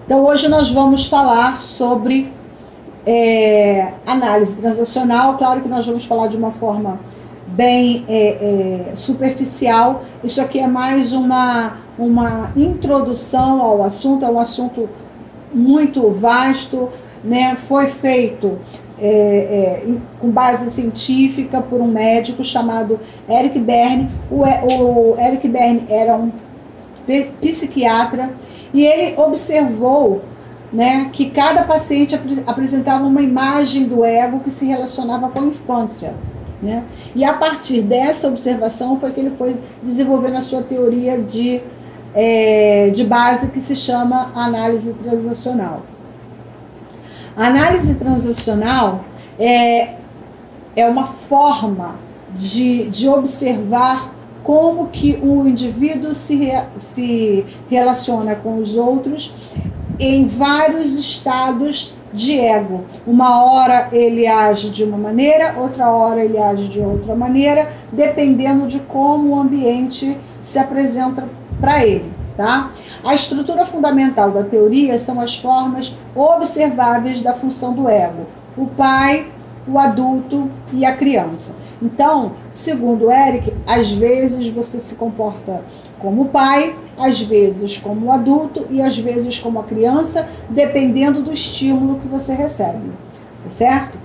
Então hoje nós vamos falar sobre análise transacional. Claro que nós vamos falar de uma forma bem superficial. Isso aqui é mais uma introdução ao assunto. É um assunto muito vasto, né? Foi feito com base científica por um médico chamado Eric Berne. O Eric Berne era um psiquiatra e ele observou, né, que cada paciente apresentava uma imagem do ego que se relacionava com a infância, né? E a partir dessa observação foi que ele foi desenvolvendo a sua teoria de base, que se chama análise transacional. A análise transacional é uma forma de observar como que o indivíduo se relaciona com os outros em vários estados de ego. Uma hora ele age de uma maneira, outra hora ele age de outra maneira, dependendo de como o ambiente se apresenta para ele, tá? A estrutura fundamental da teoria são as formas observáveis da função do ego: o pai, o adulto e a criança. Então, segundo Eric, às vezes você se comporta como pai, às vezes como adulto e às vezes como a criança, dependendo do estímulo que você recebe, tá certo?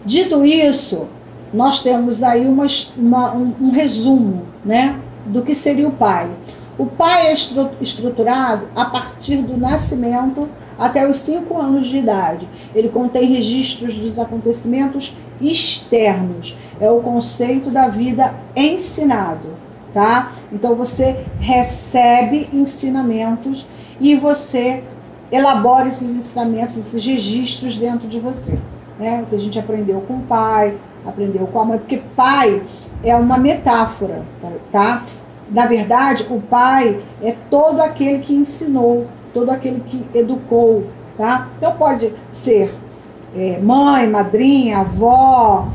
Dito isso, nós temos aí um resumo, né, do que seria o pai. O pai é estruturado a partir do nascimento até os 5 anos de idade. Ele contém registros dos acontecimentos externos. É o conceito da vida ensinado, tá? Então você recebe ensinamentos e você elabora esses ensinamentos, esses registros dentro de você, né? O que a gente aprendeu com o pai, aprendeu com a mãe, porque pai é uma metáfora, tá? Na verdade, o pai é todo aquele que ensinou, todo aquele que educou, tá? Então pode ser mãe, madrinha, avó,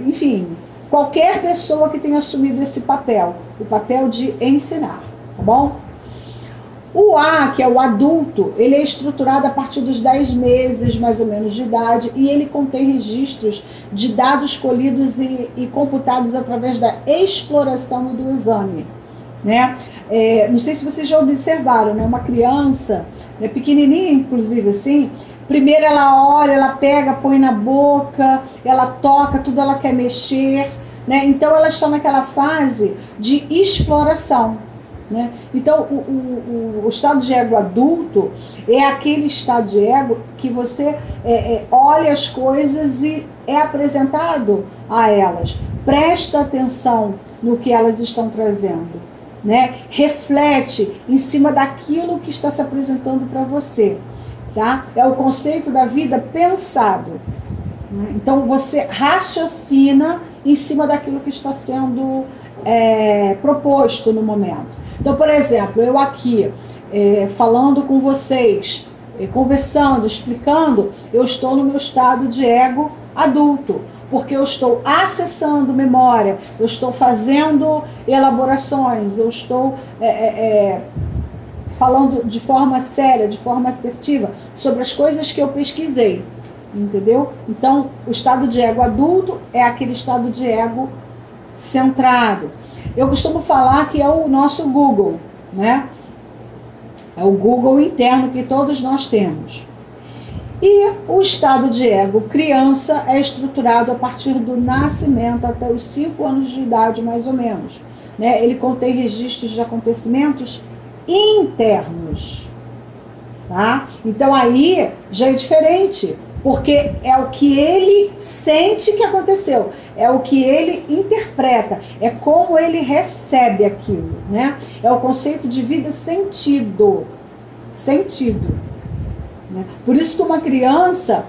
enfim, qualquer pessoa que tenha assumido esse papel, o papel de ensinar, tá bom? O A, que é o adulto, ele é estruturado a partir dos 10 meses, mais ou menos, de idade, e ele contém registros de dados colhidos e computados através da exploração e do exame, né? Não sei se vocês já observaram, né? Uma criança, né, pequenininha, inclusive, assim, primeiro ela olha, ela pega, põe na boca, ela toca, tudo ela quer mexer, né? Então ela está naquela fase de exploração, né? Então o estado de ego adulto é aquele estado de ego que você olha as coisas e é apresentado a elas, presta atenção no que elas estão trazendo, né? Reflete em cima daquilo que está se apresentando para você, tá? É o conceito da vida pensado, né? Então você raciocina em cima daquilo que está sendo proposto no momento. Então, por exemplo, eu aqui falando com vocês, conversando, explicando, eu estou no meu estado de ego adulto, porque eu estou acessando memória, eu estou fazendo elaborações, eu estou falando de forma séria, de forma assertiva, sobre as coisas que eu pesquisei, entendeu? Então, o estado de ego adulto é aquele estado de ego centrado. Eu costumo falar que é o nosso Google, né? É o Google interno que todos nós temos. E o estado de ego criança é estruturado a partir do nascimento até os 5 anos de idade, mais ou menos, né? Ele contém registros de acontecimentos internos, tá? Então aí já é diferente, porque é o que ele sente que aconteceu, é o que ele interpreta, é como ele recebe aquilo, né? É o conceito de vida sentido, né? Por isso que uma criança,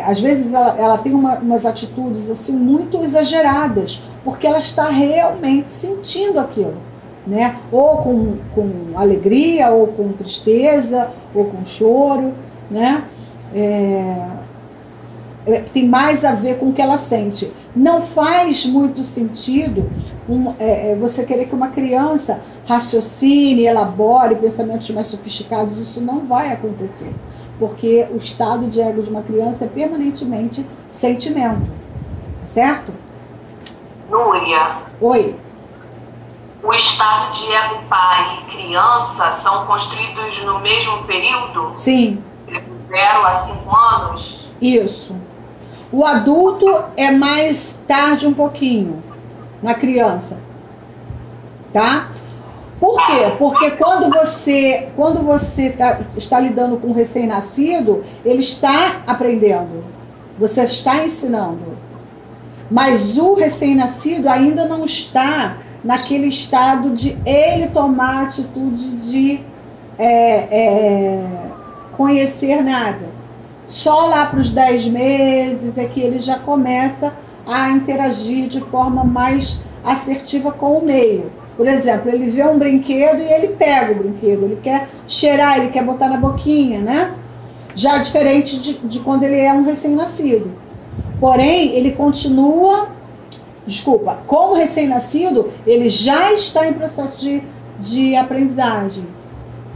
às vezes ela tem umas atitudes assim muito exageradas, porque ela está realmente sentindo aquilo, né? Ou com alegria, ou com tristeza, ou com choro, né? tem mais a ver com o que ela sente. Não faz muito sentido você querer que uma criança raciocine, elabore pensamentos mais sofisticados. Isso não vai acontecer, porque o estado de ego de uma criança é permanentemente sentimento, certo? Núria. Oi. O estado de ego pai e criança são construídos no mesmo período? Sim. De 0 a 5 anos? Isso. O adulto é mais tarde um pouquinho, na criança, tá? Por quê? Porque quando você está lidando com um recém-nascido, ele está aprendendo, você está ensinando. Mas o recém-nascido ainda não está naquele estado de ele tomar a atitude de conhecer nada. Só lá para os 10 meses é que ele já começa a interagir de forma mais assertiva com o meio. Por exemplo, ele vê um brinquedo e ele pega o brinquedo, ele quer cheirar, ele quer botar na boquinha, né? Já diferente de quando ele é um recém-nascido. Porém, ele continua, como recém-nascido, ele já está em processo de aprendizagem,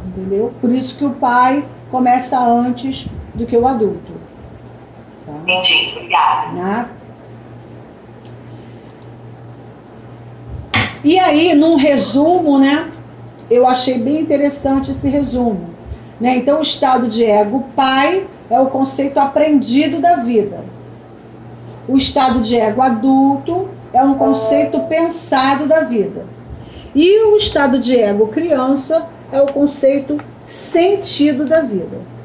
entendeu? Por isso que o pai começa antes do que o adulto. Tá? Entendi, obrigada. Né? E aí, num resumo, né? Eu achei bem interessante esse resumo. Né? Então, o estado de ego pai é o conceito aprendido da vida. O estado de ego adulto é um conceito pensado da vida. E o estado de ego criança é o conceito sentido da vida.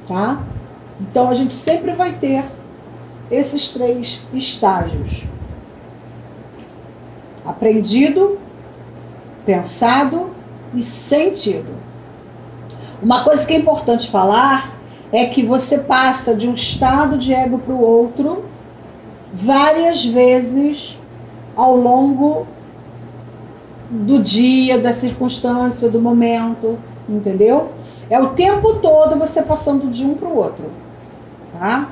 Tá? Então a gente sempre vai ter esses 3 estágios: aprendido, pensado e sentido. Uma coisa que é importante falar é que você passa de um estado de ego para o outro várias vezes ao longo do dia, da circunstância, do momento, entendeu? É o tempo todo você passando de um para o outro, tá?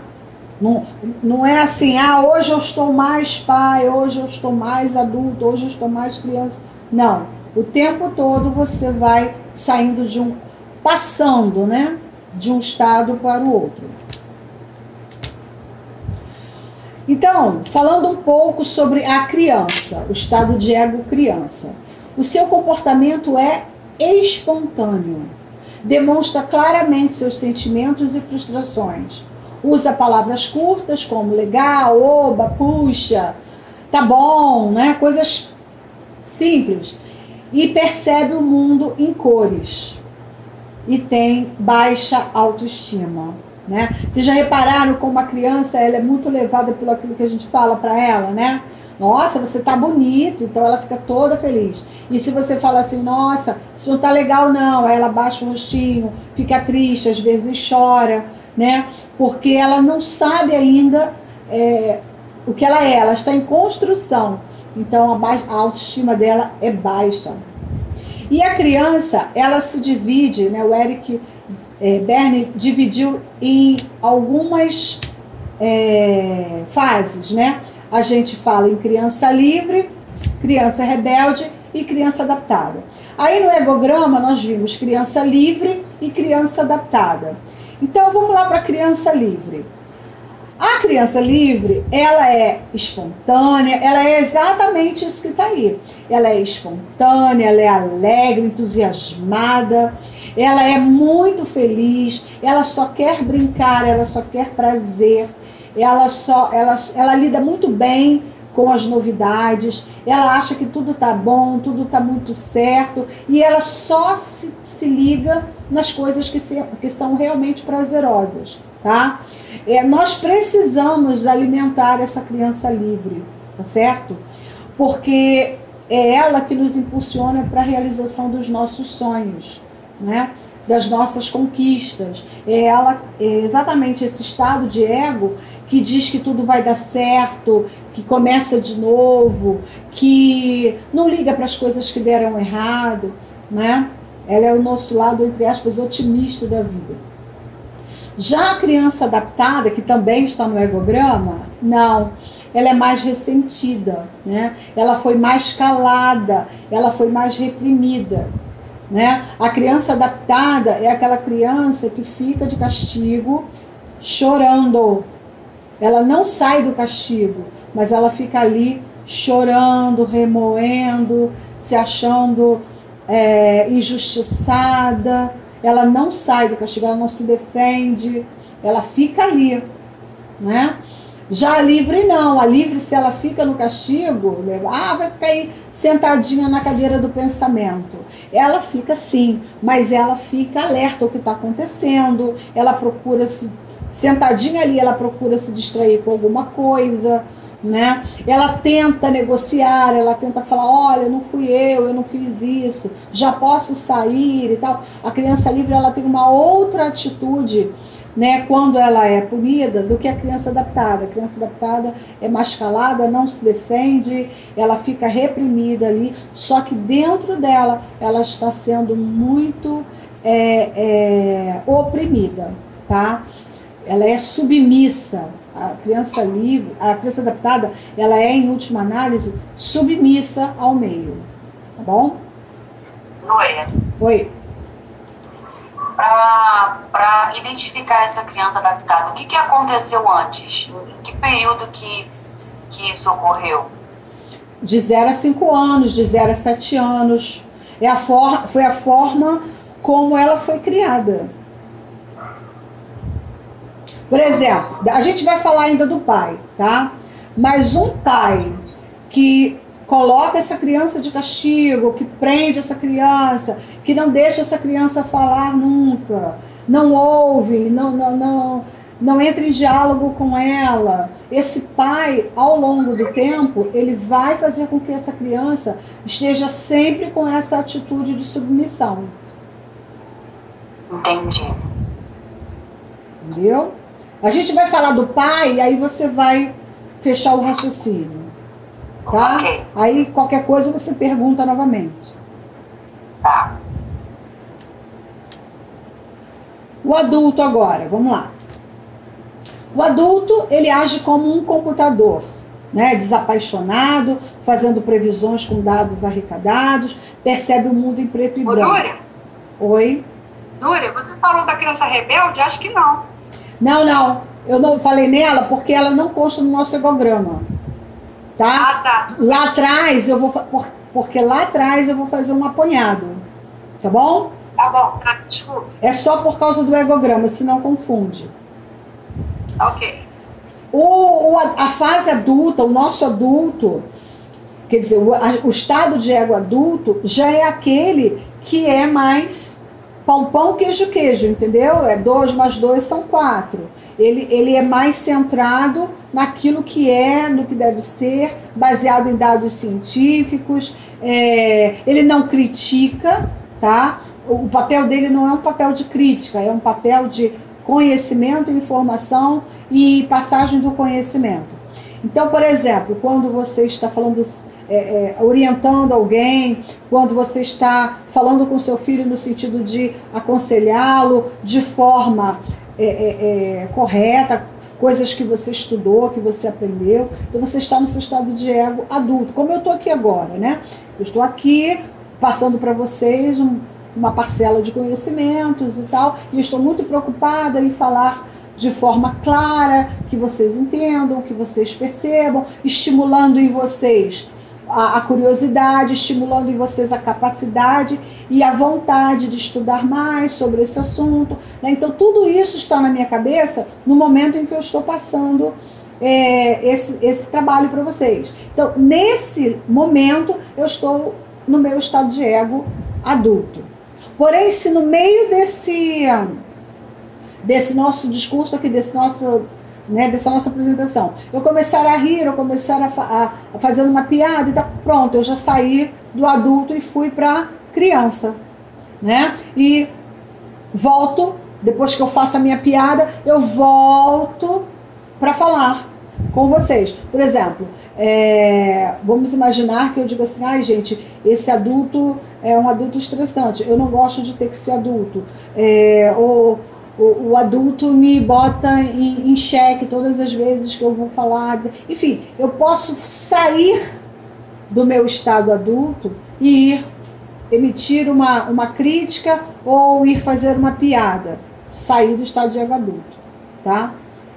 Não é assim, hoje eu estou mais pai, hoje eu estou mais adulto, hoje eu estou mais criança. Não, o tempo todo você vai saindo passando, né, de um estado para o outro. Então, falando um pouco sobre a criança, o estado de ego criança. O seu comportamento é espontâneo. Demonstra claramente seus sentimentos e frustrações. Usa palavras curtas como legal, oba, puxa, tá bom, né? Coisas simples. E percebe o mundo em cores. E tem baixa autoestima. Né? Vocês já repararam como a criança ela é muito levada pelo aquilo que a gente fala para ela, né? Nossa, você tá bonita, então ela fica toda feliz. E se você fala assim, nossa, isso não tá legal não, aí ela baixa o rostinho, fica triste, às vezes chora, né? Porque ela não sabe ainda o que ela está em construção. Então a autoestima dela é baixa. E a criança, ela se divide, né? O Eric Berne dividiu em algumas fases, né? A gente fala em criança livre, criança rebelde e criança adaptada. Aí no egograma nós vimos criança livre e criança adaptada. Então vamos lá para a criança livre. A criança livre, ela é espontânea, ela é exatamente isso que está aí. Ela é espontânea, ela é alegre, entusiasmada, ela é muito feliz, ela só quer brincar, ela só quer prazer, ela lida muito bem com as novidades, ela acha que tudo está bom, tudo está muito certo, e ela só se liga nas coisas que são realmente prazerosas. Tá? Nós precisamos alimentar essa criança livre, tá certo? Porque é ela que nos impulsiona para a realização dos nossos sonhos, né? Das nossas conquistas. É exatamente esse estado de ego que diz que tudo vai dar certo, que começa de novo, que não liga para as coisas que deram errado, né? Ela é o nosso lado, entre aspas, otimista da vida. Já a criança adaptada, que também está no egograma, não, ela é mais ressentida, né? Ela foi mais calada, ela foi mais reprimida, né? A criança adaptada é aquela criança que fica de castigo chorando. Ela não sai do castigo, mas ela fica ali chorando, remoendo, se achando injustiçada. Ela não sai do castigo, ela não se defende, ela fica ali, né? Já a livre não, a livre, se ela fica no castigo, vai ficar aí sentadinha na cadeira do pensamento. Ela fica sim, mas ela fica alerta ao que está acontecendo, ela procura se, sentadinha ali, ela procura se distrair com alguma coisa, né? Ela tenta negociar, ela tenta falar, olha, não fui eu não fiz isso, já posso sair e tal. A criança livre, ela tem uma outra atitude, né, quando ela é punida, do que a criança adaptada. A criança adaptada é mais calada, não se defende, ela fica reprimida ali, só que dentro dela ela está sendo muito oprimida, tá? Ela é submissa. A criança livre, a criança adaptada, ela é, em última análise, submissa ao meio. Tá bom? Noé. Oi. Para identificar essa criança adaptada, o que aconteceu antes? Em que período que isso ocorreu? De 0 a 5 anos, de 0 a 7 anos. Foi a forma como ela foi criada. Por exemplo, a gente vai falar ainda do pai, tá? Mas um pai que coloca essa criança de castigo, que prende essa criança, que não deixa essa criança falar nunca, não ouve, não entra em diálogo com ela. Esse pai, ao longo do tempo, ele vai fazer com que essa criança esteja sempre com essa atitude de submissão. Entendi. Entendeu? A gente vai falar do pai e aí você vai fechar o raciocínio, tá? Okay. Aí qualquer coisa você pergunta novamente. Tá. O adulto agora, vamos lá. O adulto, ele age como um computador, né? Desapaixonado, fazendo previsões com dados arrecadados, percebe o mundo em preto e branco. Núria? Oi? Núria, você falou da criança rebelde? Acho que não. Não, eu não falei nela porque ela não consta no nosso egograma, tá? Ah, tá. Lá atrás eu vou, porque lá atrás eu vou fazer um apanhado, tá bom? Tá bom, tá, desculpa. É só por causa do egograma, senão confunde. Ok. A fase adulta, o nosso adulto, quer dizer, o estado de ego adulto já é aquele que é mais pão, queijo, entendeu? 2 mais 2 são 4. Ele é mais centrado naquilo que é, no que deve ser, baseado em dados científicos. Ele não critica, tá? O papel dele não é um papel de crítica, é um papel de conhecimento, informação e passagem do conhecimento. Então, por exemplo, quando você está falando, orientando alguém, quando você está falando com seu filho no sentido de aconselhá-lo de forma correta, coisas que você estudou, que você aprendeu, então você está no seu estado de ego adulto, como eu estou aqui agora, né? Eu estou aqui passando para vocês uma parcela de conhecimentos e tal, e eu estou muito preocupada em falar de forma clara, que vocês entendam, que vocês percebam, estimulando em vocês a curiosidade, estimulando em vocês a capacidade e a vontade de estudar mais sobre esse assunto, né? Então tudo isso está na minha cabeça no momento em que eu estou passando esse trabalho para vocês. Então nesse momento eu estou no meu estado de ego adulto. Porém, se no meio desse nosso discurso aqui, dessa nossa apresentação, eu começar a rir, eu começar a fazer uma piada e tá pronto, eu já saí do adulto e fui para criança, né? E volto, depois que eu faço a minha piada, eu volto para falar com vocês. Por exemplo, vamos imaginar que eu digo assim, ai gente, esse adulto é um adulto estressante, eu não gosto de ter que ser adulto, o adulto me bota em xeque todas as vezes que eu vou falar. Enfim, eu posso sair do meu estado adulto e ir emitir uma crítica ou ir fazer uma piada. Sair do estado de ego adulto, tá?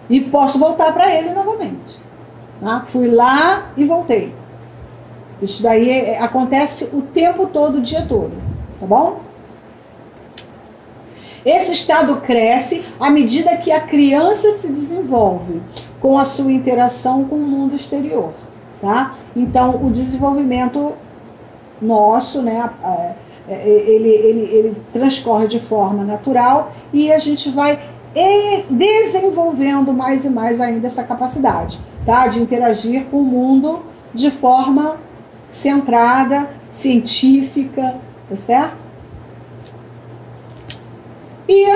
E posso voltar para ele novamente. Tá? Fui lá e voltei. Isso daí acontece o tempo todo, o dia todo, tá bom? Esse estado cresce à medida que a criança se desenvolve com a sua interação com o mundo exterior, tá? Então, o desenvolvimento nosso, né, ele transcorre de forma natural e a gente vai desenvolvendo mais e mais ainda essa capacidade, tá? De interagir com o mundo de forma centrada, científica, tá certo? E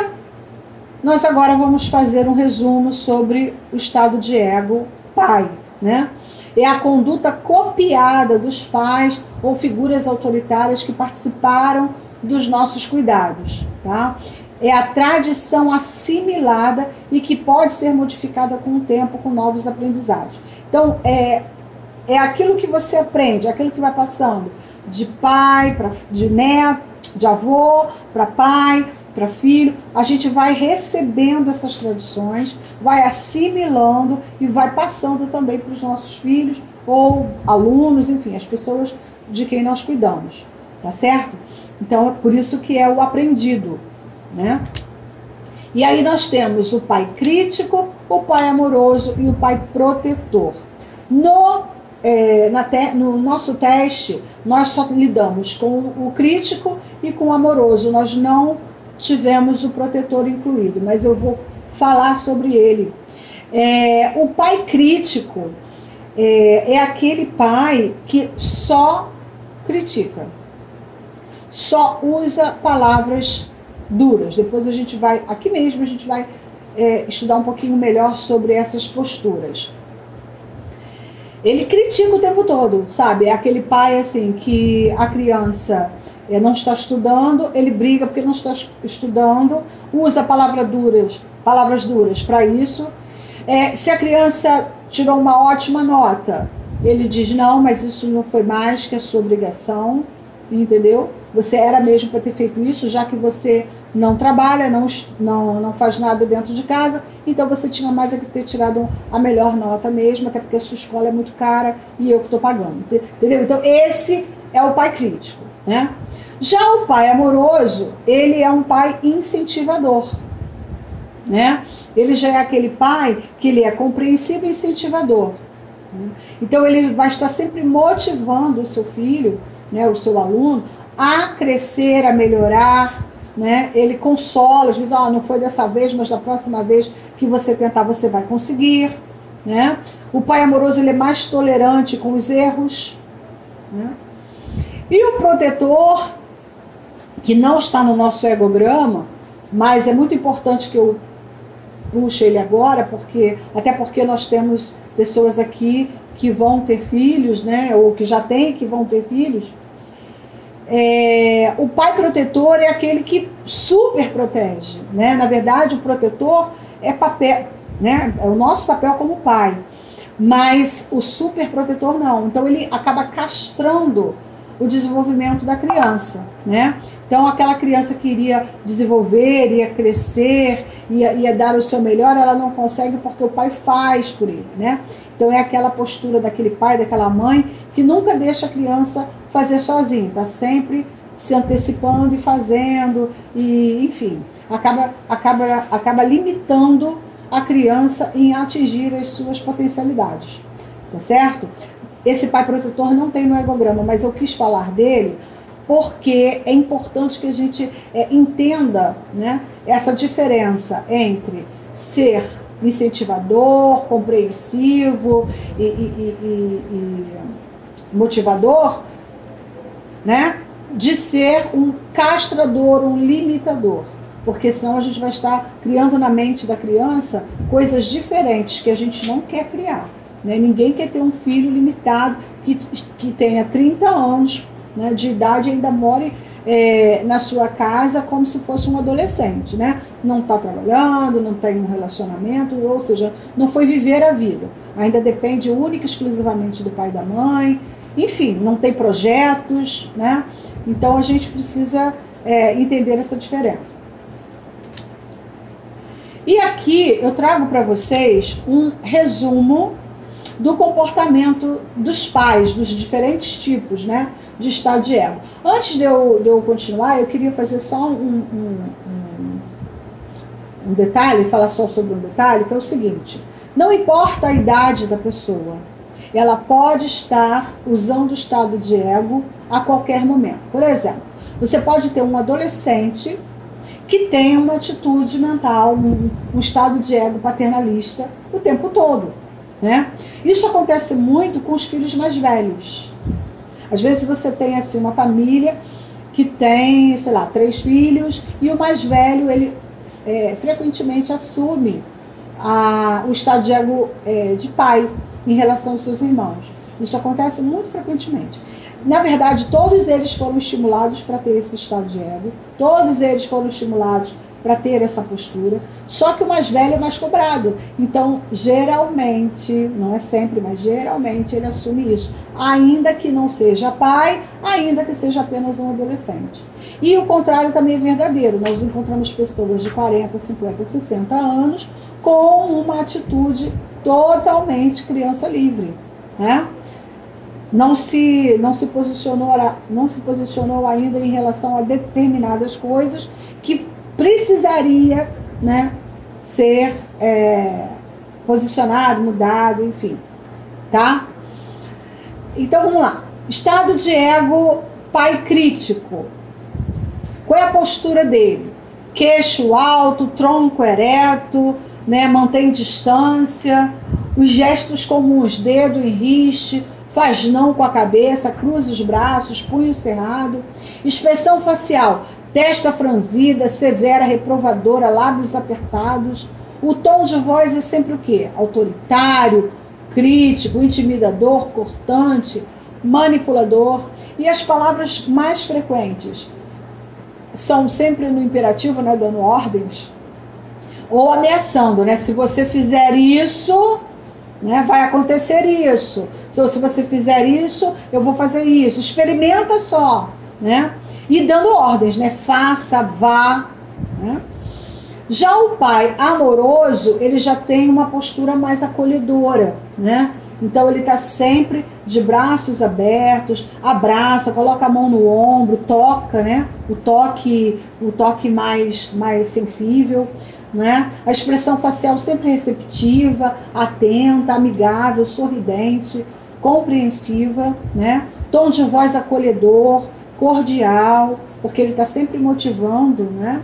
nós agora vamos fazer um resumo sobre o estado de ego pai, né? É a conduta copiada dos pais ou figuras autoritárias que participaram dos nossos cuidados, tá? É a tradição assimilada e que pode ser modificada com o tempo, com novos aprendizados. Então, é aquilo que você aprende, é aquilo que vai passando de pai, de neto, de avô, para pai, para filho. A gente vai recebendo essas tradições, vai assimilando e vai passando também para os nossos filhos ou alunos, enfim, as pessoas de quem nós cuidamos, tá certo? Então, é por isso que é o aprendido, né? E aí nós temos o pai crítico, o pai amoroso e o pai protetor. No nosso teste, nós só lidamos com o crítico e com o amoroso. Nós não tivemos o protetor incluído, mas eu vou falar sobre ele. O pai crítico é aquele pai que só critica, só usa palavras duras. Depois a gente vai, aqui mesmo, a gente vai estudar um pouquinho melhor sobre essas posturas. Ele critica o tempo todo, sabe? É aquele pai assim que a criança não está estudando, ele briga porque não está estudando, usa palavras duras para isso. Se a criança tirou uma ótima nota, ele diz, não, mas isso não foi mais que a sua obrigação, entendeu? Você era mesmo para ter feito isso, já que você não trabalha, não faz nada dentro de casa, então você tinha mais a que ter tirado a melhor nota mesmo, até porque a sua escola é muito cara e eu que estou pagando, entendeu? Então esse é o pai crítico, né? Já o pai amoroso, ele é um pai incentivador, né? Ele já é aquele pai que ele é compreensivo e incentivador, né? Então ele vai estar sempre motivando o seu filho, né, o seu aluno, a crescer, a melhorar, né? Ele consola, às vezes, não foi dessa vez, mas da próxima vez que você tentar, você vai conseguir, né? O pai amoroso, ele é mais tolerante com os erros, né? E o protetor, que não está no nosso egograma, mas é muito importante que eu puxe ele agora, até porque nós temos pessoas aqui que vão ter filhos, né? Ou que já têm, que vão ter filhos. O pai protetor é aquele que super protege, né? Na verdade, o protetor é papel, né? É o nosso papel como pai, mas o super protetor não. Então ele acaba castrando o desenvolvimento da criança, né? Então aquela criança que iria desenvolver, ia crescer, ia dar o seu melhor, ela não consegue porque o pai faz por ele, né? Então é aquela postura daquele pai, daquela mãe que nunca deixa a criança fazer sozinho, tá sempre se antecipando e fazendo, e enfim, acaba limitando a criança em atingir as suas potencialidades, tá certo? Esse pai protetor não tem no egograma, mas eu quis falar dele porque é importante que a gente entenda, né, essa diferença entre ser incentivador, compreensivo e motivador, né, de ser um castrador, um limitador, porque senão a gente vai estar criando na mente da criança coisas diferentes que a gente não quer criar, né? Ninguém quer ter um filho limitado que tenha 30 anos, né, de idade e ainda more na sua casa como se fosse um adolescente, né? Não está trabalhando, não tem um relacionamento, ou seja, não foi viver a vida. Ainda depende única e exclusivamente do pai e da mãe, enfim, não tem projetos, né? Então a gente precisa entender essa diferença. E aqui eu trago para vocês um resumo do comportamento dos pais, dos diferentes tipos, né, de estado de ego. Antes de eu continuar, eu queria fazer só um detalhe, falar só sobre um detalhe, que é o seguinte: não importa a idade da pessoa, ela pode estar usando o estado de ego a qualquer momento. Por exemplo, você pode ter um adolescente que tem uma atitude mental, um estado de ego paternalista o tempo todo, né? Isso acontece muito com os filhos mais velhos. Às vezes você tem assim uma família que tem, sei lá, 3 filhos, e o mais velho, ele frequentemente assume o estado de ego de pai em relação aos seus irmãos. Isso acontece muito frequentemente. Na verdade, todos eles foram estimulados para ter esse estado de ego, todos eles foram estimulados para ter essa postura, só que o mais velho é mais cobrado. Então, geralmente, não é sempre, mas geralmente ele assume isso, ainda que não seja pai, ainda que seja apenas um adolescente. E o contrário também é verdadeiro. Nós encontramos pessoas de 40, 50, 60 anos com uma atitude totalmente criança livre, né? Não se posicionou ainda em relação a determinadas coisas que precisaria, né, ser posicionado, mudado, enfim, tá? Então vamos lá. Estado de ego pai crítico. Qual é a postura dele? Queixo alto, tronco ereto, né, mantém distância, os gestos comuns, dedo em riste, faz não com a cabeça, cruza os braços, punho cerrado, expressão facial, testa franzida, severa, reprovadora, lábios apertados. O tom de voz é sempre o quê? Autoritário, crítico, intimidador, cortante, manipulador. E as palavras mais frequentes são sempre no imperativo, né, dando ordens, ou ameaçando, né? Se você fizer isso, né, vai acontecer isso. Se você fizer isso, eu vou fazer isso. Experimenta só, né? E dando ordens, né? Faça, vá, né? Já o pai amoroso, ele já tem uma postura mais acolhedora, né? Então ele está sempre de braços abertos, abraça, coloca a mão no ombro, toca, né? O toque mais sensível, né? A expressão facial sempre receptiva, atenta, amigável, sorridente, compreensiva, né? Tom de voz acolhedor, cordial, porque ele está sempre motivando, né?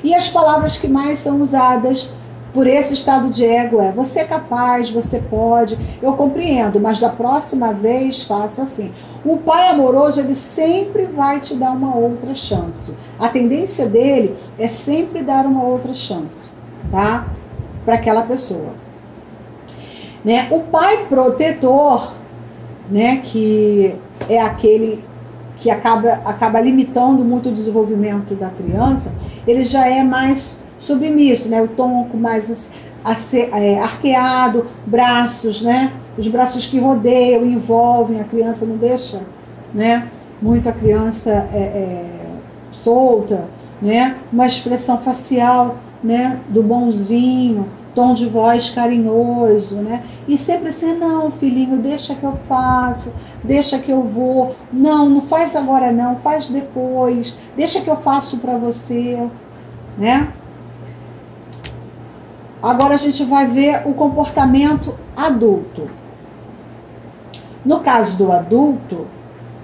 E as palavras que mais são usadas por esse estado de ego é: você é capaz, você pode, eu compreendo, mas da próxima vez faça assim. O pai amoroso, ele sempre vai te dar uma outra chance. A tendência dele é sempre dar uma outra chance, tá? Para aquela pessoa, né? O pai protetor, né, que é aquele que acaba limitando muito o desenvolvimento da criança, ele já é mais submisso, né? O tronco mais arqueado, braços, né? Os braços que rodeiam, envolvem a criança, não deixa, né, muito a criança solta, né? Uma expressão facial, né, do bonzinho, tom de voz carinhoso, né? E sempre assim: não, filhinho, deixa que eu faço, deixa que eu vou, não faz agora não, faz depois, deixa que eu faço para você, né? Agora a gente vai ver o comportamento adulto. No caso do adulto,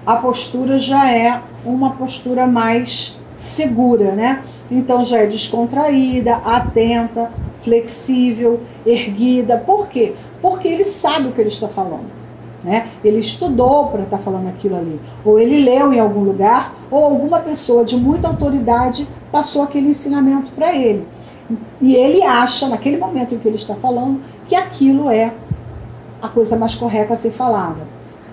a postura já é uma postura mais segura, né? Então já é descontraída, atenta, flexível, erguida. Por quê? Porque ele sabe o que ele está falando, né? Ele estudou para estar falando aquilo ali. Ou ele leu em algum lugar, ou alguma pessoa de muita autoridade passou aquele ensinamento para ele. E ele acha, naquele momento em que ele está falando, que aquilo é a coisa mais correta a ser falada,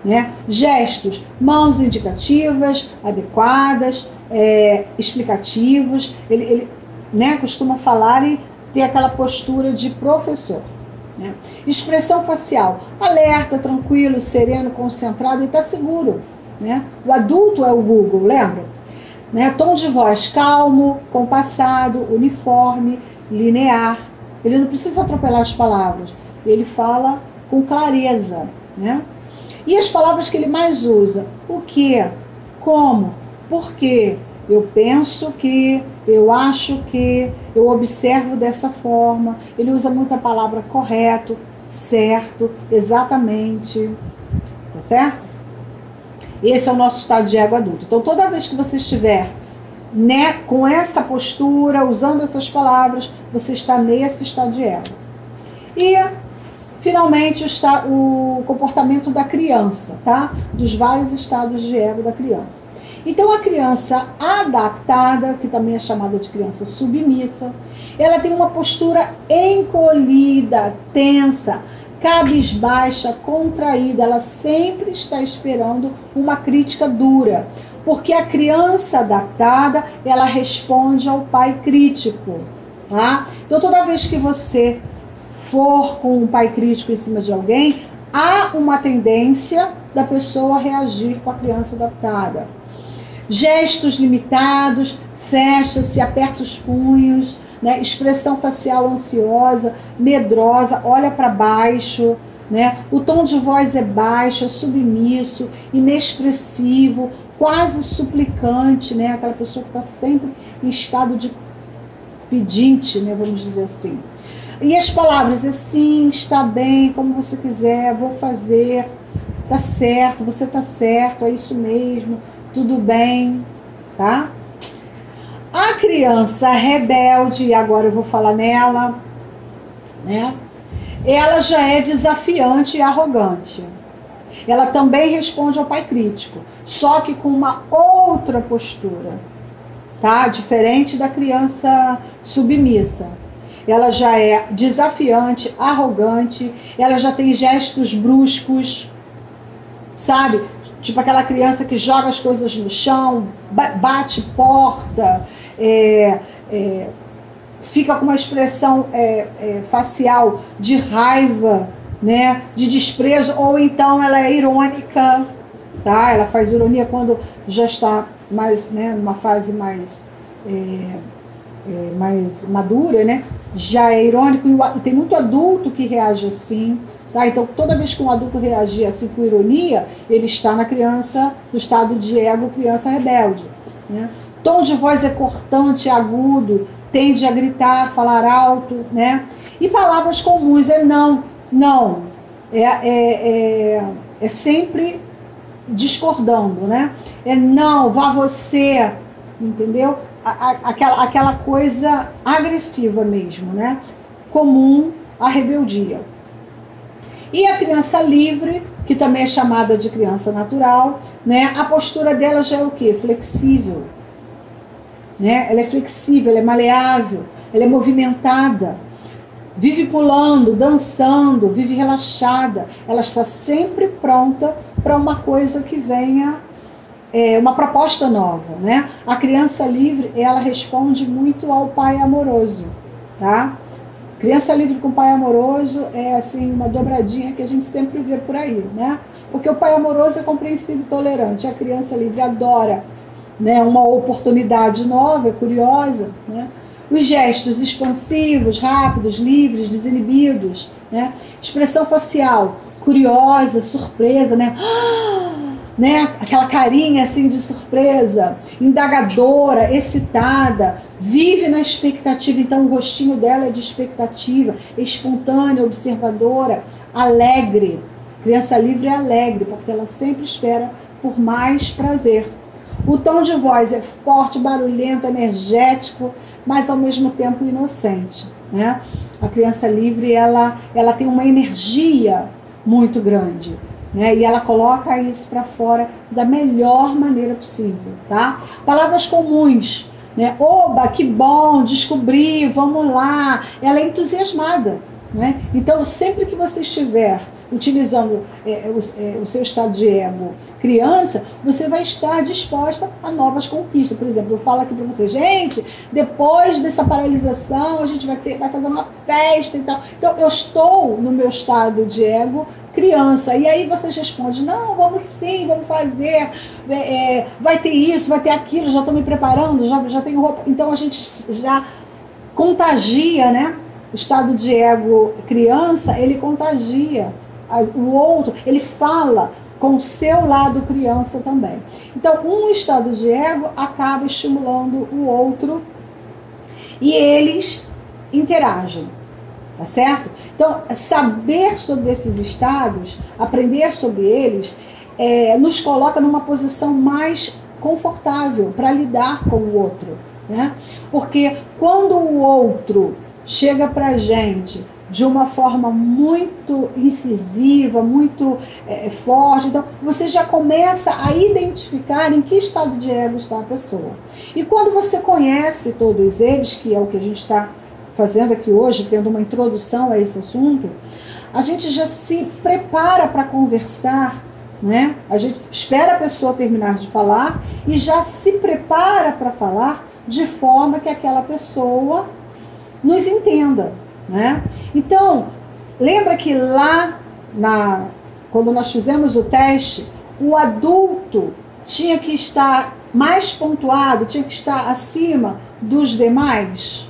né? Gestos, mãos indicativas, adequadas, explicativos, ele né, costuma falar e ter aquela postura de professor. Né? Expressão facial, alerta, tranquilo, sereno, concentrado e está seguro. Né? O adulto é o Google, lembra? Né? Tom de voz calmo, compassado, uniforme, linear. Ele não precisa atropelar as palavras, ele fala com clareza. Né? E as palavras que ele mais usa? O que? Como? Por quê? Eu penso que, eu acho que, eu observo dessa forma. Ele usa muito a palavra correto, certo, exatamente. Tá certo? Esse é o nosso estado de ego adulto. Então, toda vez que você estiver, né, com essa postura, usando essas palavras, você está nesse estado de ego. E, finalmente, o comportamento da criança, tá? Dos vários estados de ego da criança. Então, a criança adaptada, que também é chamada de criança submissa, ela tem uma postura encolhida, tensa, cabisbaixa, contraída. Ela sempre está esperando uma crítica dura, porque a criança adaptada, ela responde ao pai crítico, tá? Então, toda vez que você for com um pai crítico em cima de alguém, há uma tendência da pessoa reagir com a criança adaptada. Gestos limitados, fecha-se, aperta os punhos, né? Expressão facial ansiosa, medrosa, olha para baixo, né? O tom de voz é baixo, é submisso, inexpressivo, quase suplicante, né? Aquela pessoa que está sempre em estado de pedinte, né? Vamos dizer assim. E as palavras é sim, está bem, como você quiser, vou fazer, tá certo, você tá certo, é isso mesmo, tudo bem, tá? A criança rebelde, e agora eu vou falar nela, né? Ela já é desafiante e arrogante. Ela também responde ao pai crítico, só que com uma outra postura, tá? Diferente da criança submissa. Ela já é desafiante, arrogante, ela já tem gestos bruscos, sabe? Tipo aquela criança que joga as coisas no chão, bate porta, fica com uma expressão facial de raiva, né? De desprezo, ou então ela é irônica, tá? Ela faz ironia quando já está mais, né, numa fase mais madura, né? Já é irônico, e tem muito adulto que reage assim, tá? Então, toda vez que um adulto reagir assim com ironia, ele está na criança, no estado de ego, criança rebelde, né? Tom de voz é cortante, agudo, tende a gritar, falar alto, né? E palavras comuns é não, não, é sempre discordando, né? É não, vá você, entendeu? Aquela coisa agressiva mesmo, né? Comum à rebeldia. E a criança livre, que também é chamada de criança natural, né? A postura dela já é o quê? Flexível, né? Ela é flexível, ela é maleável, ela é movimentada, vive pulando, dançando, vive relaxada. Ela está sempre pronta para uma coisa que venha, uma proposta nova, né? A criança livre, ela responde muito ao pai amoroso, tá? Criança livre com pai amoroso é assim uma dobradinha que a gente sempre vê por aí, né? Porque o pai amoroso é compreensivo e tolerante, a criança livre adora, né, uma oportunidade nova, é curiosa, né? Os gestos expansivos, rápidos, livres, desinibidos, né? Expressão facial, curiosa, surpresa, né? Né? Aquela carinha assim de surpresa, indagadora, excitada, vive na expectativa, então o rostinho dela é de expectativa, espontânea, observadora, alegre. Criança livre é alegre, porque ela sempre espera por mais prazer. O tom de voz é forte, barulhento, energético, mas ao mesmo tempo inocente, né? A criança livre, ela tem uma energia muito grande, né? E ela coloca isso para fora da melhor maneira possível, tá? Palavras comuns, né? Oba, que bom, descobri, vamos lá. Ela é entusiasmada, né? Então, sempre que você estiver utilizando o seu estado de ego criança, você vai estar disposta a novas conquistas. Por exemplo, eu falo aqui para você, gente, depois dessa paralisação a gente vai fazer uma festa e tal. Então eu estou no meu estado de ego criança, e aí vocês respondem, não, vamos sim, vamos fazer, vai ter isso, vai ter aquilo, já estou me preparando, já tenho roupa. Então a gente já contagia, né? O estado de ego criança, ele contagia o outro, ele fala com o seu lado criança também. Então, um estado de ego acaba estimulando o outro e eles interagem, tá certo? Então, saber sobre esses estados, aprender sobre eles, nos coloca numa posição mais confortável para lidar com o outro, né? Porque quando o outro chega pra gente de uma forma muito incisiva, muito forte, então você já começa a identificar em que estado de ego está a pessoa. E quando você conhece todos eles, que é o que a gente está fazendo aqui hoje, tendo uma introdução a esse assunto, a gente já se prepara para conversar, né? A gente espera a pessoa terminar de falar e já se prepara para falar de forma que aquela pessoa nos entenda, né? Então, lembra que lá, quando nós fizemos o teste, o adulto tinha que estar mais pontuado, tinha que estar acima dos demais?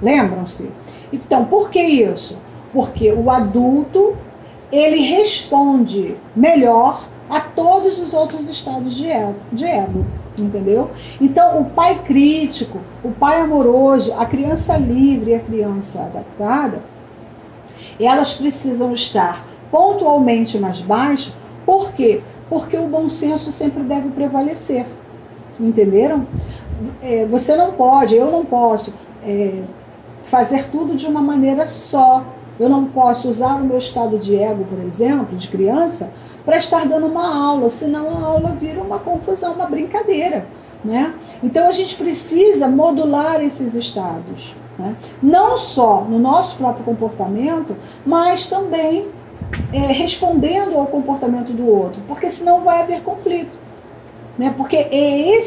Lembram-se? Então, por que isso? Porque o adulto, ele responde melhor a todos os outros estados de ego. Entendeu? Então, o pai crítico, o pai amoroso, a criança livre e a criança adaptada, elas precisam estar pontualmente mais baixas. Por quê? Porque o bom senso sempre deve prevalecer. Entenderam? Você não pode, eu não posso fazer tudo de uma maneira só. Eu não posso usar o meu estado de ego, por exemplo, de criança, para estar dando uma aula, senão a aula vira uma confusão, uma brincadeira, né? Então a gente precisa modular esses estados, né? Não só no nosso próprio comportamento, mas também respondendo ao comportamento do outro, porque senão vai haver conflito, né? Porque é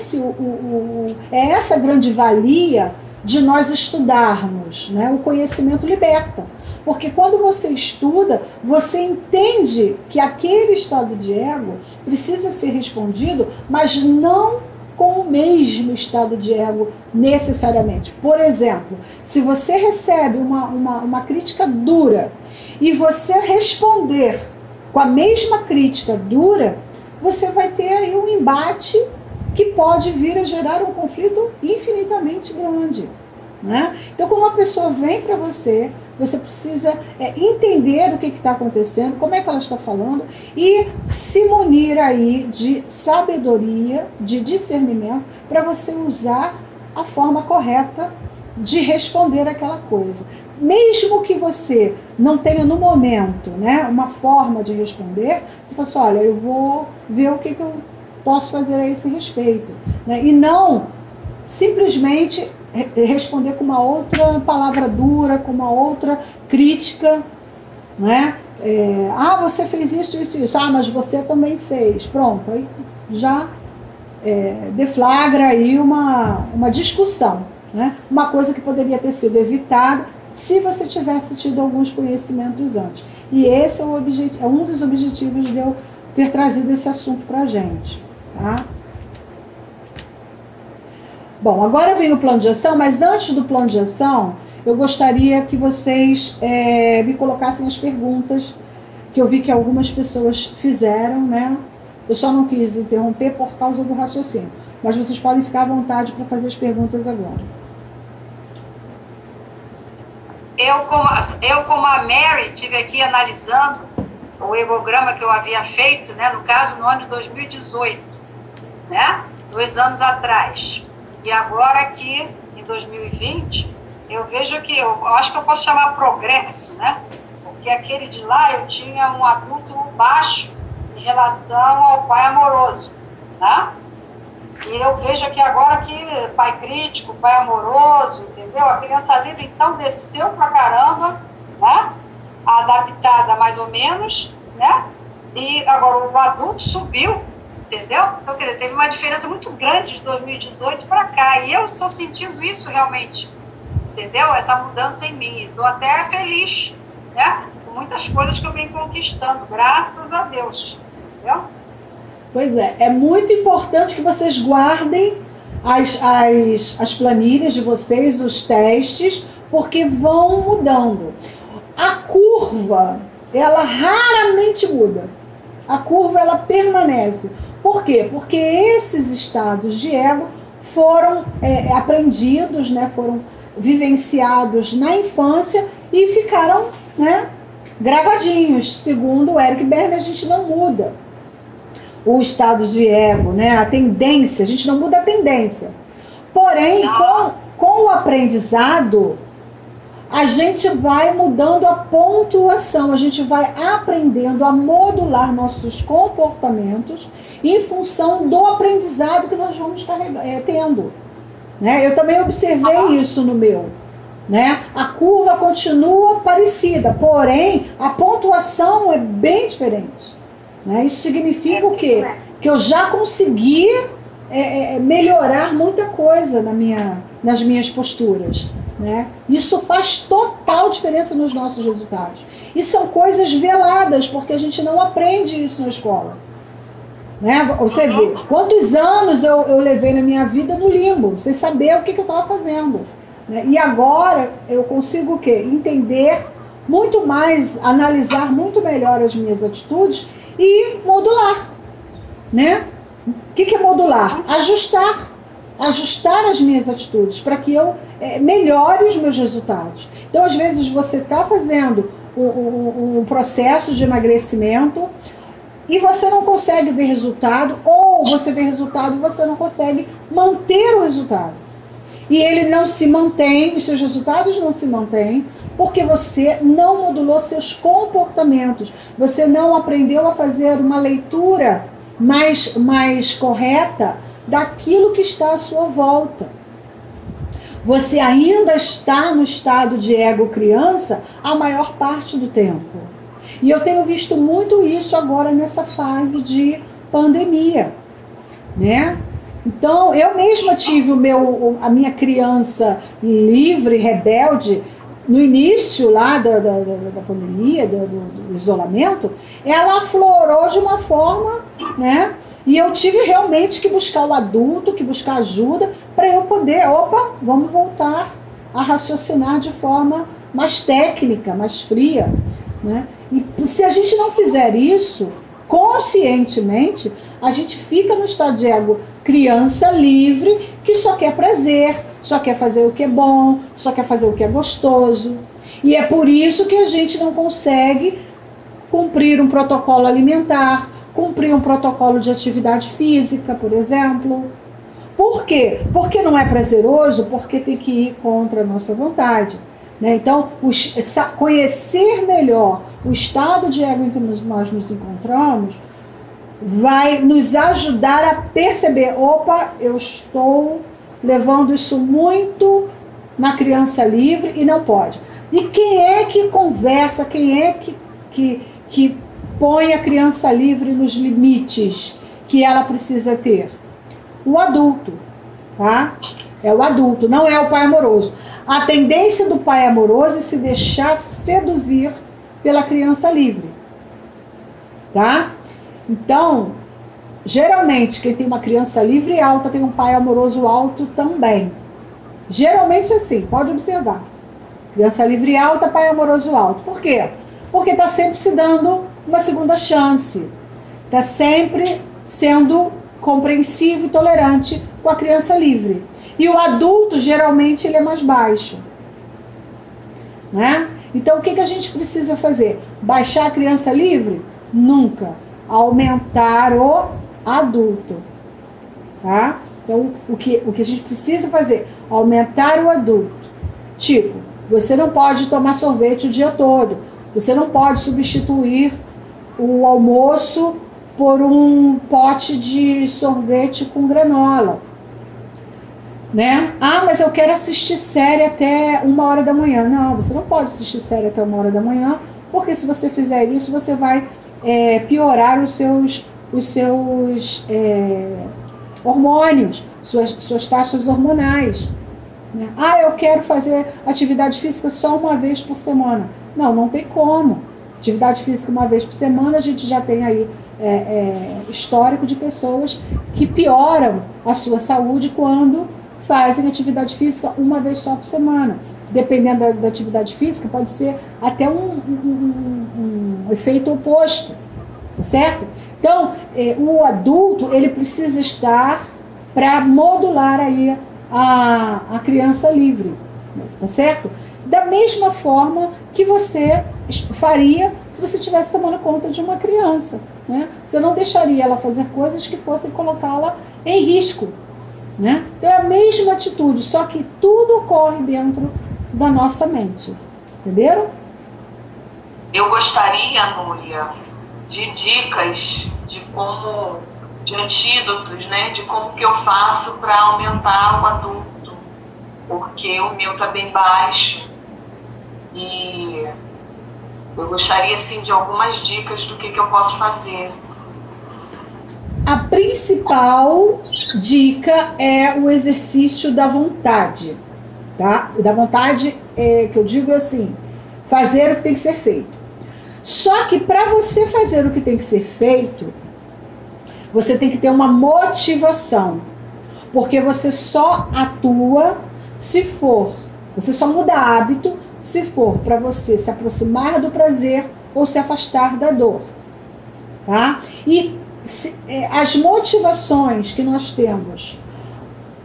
essa grande valia de nós estudarmos, né? O conhecimento liberta. Porque quando você estuda, você entende que aquele estado de ego precisa ser respondido, mas não com o mesmo estado de ego necessariamente. Por exemplo, se você recebe uma crítica dura e você responder com a mesma crítica dura, você vai ter aí um embate que pode vir a gerar um conflito infinitamente grande, né? Então, quando uma pessoa vem para você, você precisa entender o que está acontecendo, como é que ela está falando e se munir aí de sabedoria, de discernimento, para você usar a forma correta de responder aquela coisa. Mesmo que você não tenha no momento, né, uma forma de responder, você fala assim, olha, eu vou ver o que eu posso fazer a esse respeito, né? E não simplesmente responder com uma outra palavra dura, com uma outra crítica, né? Você fez isso, isso, isso. Mas você também fez. Pronto, aí já deflagra aí uma discussão, né? Uma coisa que poderia ter sido evitada se você tivesse tido alguns conhecimentos antes. E esse é um dos objetivos de eu ter trazido esse assunto para a gente, tá? Bom, agora vem o plano de ação, mas antes do plano de ação, eu gostaria que vocês me colocassem as perguntas que eu vi que algumas pessoas fizeram, né? Eu só não quis interromper por causa do raciocínio, mas vocês podem ficar à vontade para fazer as perguntas agora. Eu como a Mary, estive aqui analisando o egograma que eu havia feito, né, no caso no ano de 2018, né, 2 anos atrás. E agora aqui, em 2020, eu vejo que, eu acho que eu posso chamar progresso, né? Porque aquele de lá eu tinha um adulto baixo em relação ao pai amoroso, né? E eu vejo aqui agora que pai crítico, pai amoroso, entendeu? A criança livre, então, desceu pra caramba, né? adaptada mais ou menos, né? E agora o adulto subiu, entendeu? Então, quer dizer, teve uma diferença muito grande de 2018 para cá, e eu estou sentindo isso realmente, entendeu? Essa mudança em mim. Estou até feliz, né? Com muitas coisas que eu venho conquistando, graças a Deus, entendeu? Pois é muito importante que vocês guardem as planilhas de vocês, os testes, porque vão mudando. A curva, ela raramente muda. A curva, ela permanece. Por quê? Porque esses estados de ego foram aprendidos, né, foram vivenciados na infância e ficaram, né, gravadinhos. Segundo o Eric Berne, a gente não muda o estado de ego, né, a tendência, a gente não muda a tendência. Porém, com o aprendizado, a gente vai mudando a pontuação, a gente vai aprendendo a modular nossos comportamentos em função do aprendizado que nós vamos tendo. Né? Eu também observei isso no meu. Né? A curva continua parecida, porém a pontuação é bem diferente. Né? Isso significa o quê? Que eu já consegui melhorar muita coisa nas minhas posturas. Né? Isso faz total diferença nos nossos resultados. E são coisas veladas, porque a gente não aprende isso na escola. Né? Você vê quantos anos eu levei na minha vida no limbo, sem saber o que eu estava fazendo. Né? E agora eu consigo o quê? Entender muito mais, analisar muito melhor as minhas atitudes e modular. Né? O que é modular? Ajustar as minhas atitudes para que eu melhore os meus resultados. Então, às vezes, você está fazendo um processo de emagrecimento e você não consegue ver resultado, ou você vê resultado e você não consegue manter o resultado. E ele não se mantém, os seus resultados não se mantêm, porque você não modulou seus comportamentos, você não aprendeu a fazer uma leitura mais correta daquilo que está à sua volta. Você ainda está no estado de ego criança a maior parte do tempo. E eu tenho visto muito isso agora nessa fase de pandemia, né? Então, eu mesma tive a minha criança livre, rebelde, no início lá da pandemia, do isolamento, ela aflorou de uma forma, né? E eu tive realmente que buscar o adulto, que buscar ajuda, para eu poder, vamos voltar a raciocinar de forma mais técnica, mais fria. Né? E se a gente não fizer isso, conscientemente, a gente fica no estado de ego criança livre, que só quer prazer, só quer fazer o que é bom, só quer fazer o que é gostoso. E é por isso que a gente não consegue cumprir um protocolo alimentar, cumprir um protocolo de atividade física, por exemplo. Por quê? Porque não é prazeroso, porque tem que ir contra a nossa vontade. Né? Então, conhecer melhor o estado de ego em que nós nos encontramos vai nos ajudar a perceber, eu estou levando isso muito na criança livre e não pode. E quem é que conversa, quem é que põe a criança livre nos limites que ela precisa ter? O adulto, tá? É o adulto, não é o pai amoroso. A tendência do pai amoroso é se deixar seduzir pela criança livre, tá? Então, geralmente, quem tem uma criança livre alta tem um pai amoroso alto também. Geralmente é assim, pode observar. Criança livre alta, pai amoroso alto. Por quê? Porque está sempre se dando uma segunda chance. Está sempre sendo compreensivo e tolerante com a criança livre. E o adulto, geralmente, ele é mais baixo. Né? Então, o que a gente precisa fazer? Baixar a criança livre? Nunca. Aumentar o adulto. Tá? Então, o que a gente precisa fazer? Aumentar o adulto. Tipo, você não pode tomar sorvete o dia todo. Você não pode substituir o almoço por um pote de sorvete com granola. Né? Mas eu quero assistir série até 1h da manhã. Não, você não pode assistir série até 1h da manhã, porque se você fizer isso, você vai piorar os seus hormônios, suas taxas hormonais. Né? Ah, eu quero fazer atividade física só uma vez por semana. Não, não tem como. Atividade física uma vez por semana, a gente já tem aí histórico de pessoas que pioram a sua saúde quando fazem atividade física uma vez só por semana. Dependendo da atividade física, pode ser até um efeito oposto, tá certo? Então, o adulto, ele precisa estar para modular aí a criança livre, tá certo? Da mesma forma que você faria se você estivesse tomando conta de uma criança, né? Você não deixaria ela fazer coisas que fossem colocá-la em risco, né? Então é a mesma atitude, só que tudo ocorre dentro da nossa mente, entenderam? Eu gostaria, Núria, de dicas de antídotos, né? De como que eu faço para aumentar o adulto, porque o meu está bem baixo e eu gostaria, assim, de algumas dicas do que eu posso fazer. A principal dica é o exercício da vontade, tá? Da vontade, que eu digo assim, fazer o que tem que ser feito. Só que para você fazer o que tem que ser feito, você tem que ter uma motivação, porque você só atua se for, você só muda hábito se for para você se aproximar do prazer ou se afastar da dor, tá? E as motivações que nós temos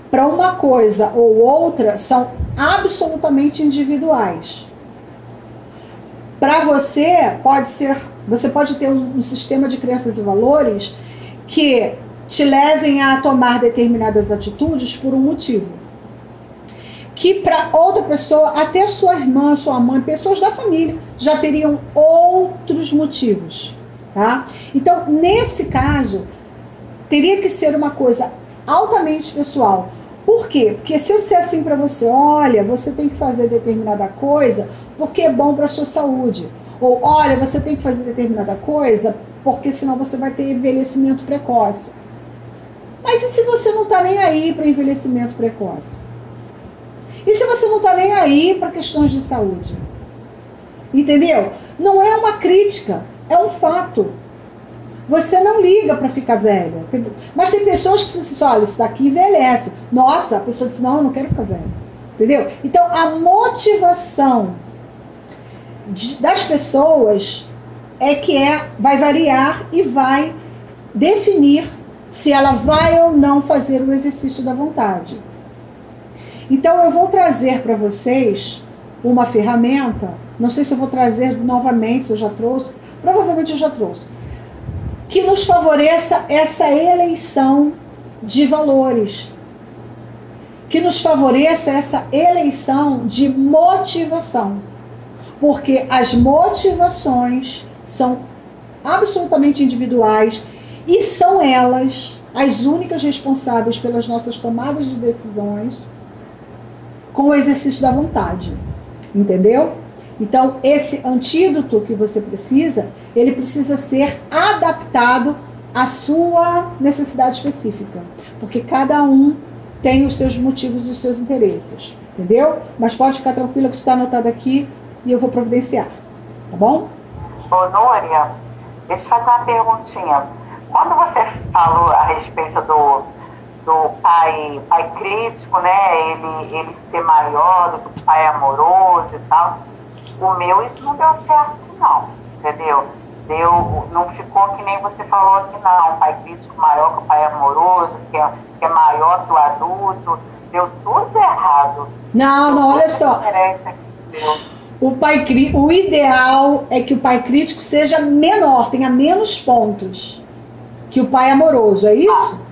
para uma coisa ou outra são absolutamente individuais. Para você, você pode ter um sistema de crenças e valores que te levem a tomar determinadas atitudes por um motivo. Que para outra pessoa, até sua irmã, sua mãe, pessoas da família, já teriam outros motivos. Tá? Então, nesse caso, teria que ser uma coisa altamente pessoal. Por quê? Porque se eu disser assim para você, olha, você tem que fazer determinada coisa porque é bom para a sua saúde. Ou, olha, você tem que fazer determinada coisa porque senão você vai ter envelhecimento precoce. Mas e se você não está nem aí para envelhecimento precoce? E se você não está nem aí para questões de saúde? Entendeu? Não é uma crítica. É um fato. Você não liga para ficar velha. Mas tem pessoas que se você olha, isso daqui envelhece. Nossa, a pessoa diz, não, eu não quero ficar velha. Entendeu? Então, a motivação das pessoas vai variar e vai definir se ela vai ou não fazer o exercício da vontade. Então, eu vou trazer para vocês uma ferramenta, não sei se eu vou trazer novamente, se eu já trouxe, provavelmente eu já trouxe, que nos favoreça essa eleição de valores, que nos favoreça essa eleição de motivação, porque as motivações são absolutamente individuais e são elas as únicas responsáveis pelas nossas tomadas de decisões com o exercício da vontade, entendeu? Então, esse antídoto que você precisa, ele precisa ser adaptado à sua necessidade específica. Porque cada um tem os seus motivos e os seus interesses. Entendeu? Mas pode ficar tranquila que isso está anotado aqui e eu vou providenciar. Tá bom? Ô, Núria, deixa eu fazer uma perguntinha. Quando você falou a respeito do pai crítico, né? Ele ser maior do que o pai amoroso e tal. O meu, isso não deu certo, não, entendeu? Não ficou que nem você falou aqui, não. O pai crítico maior que o pai amoroso, que é maior que o adulto. Deu tudo errado. Não, olha só. O ideal é que o pai crítico seja menor, tenha menos pontos que o pai amoroso, é isso?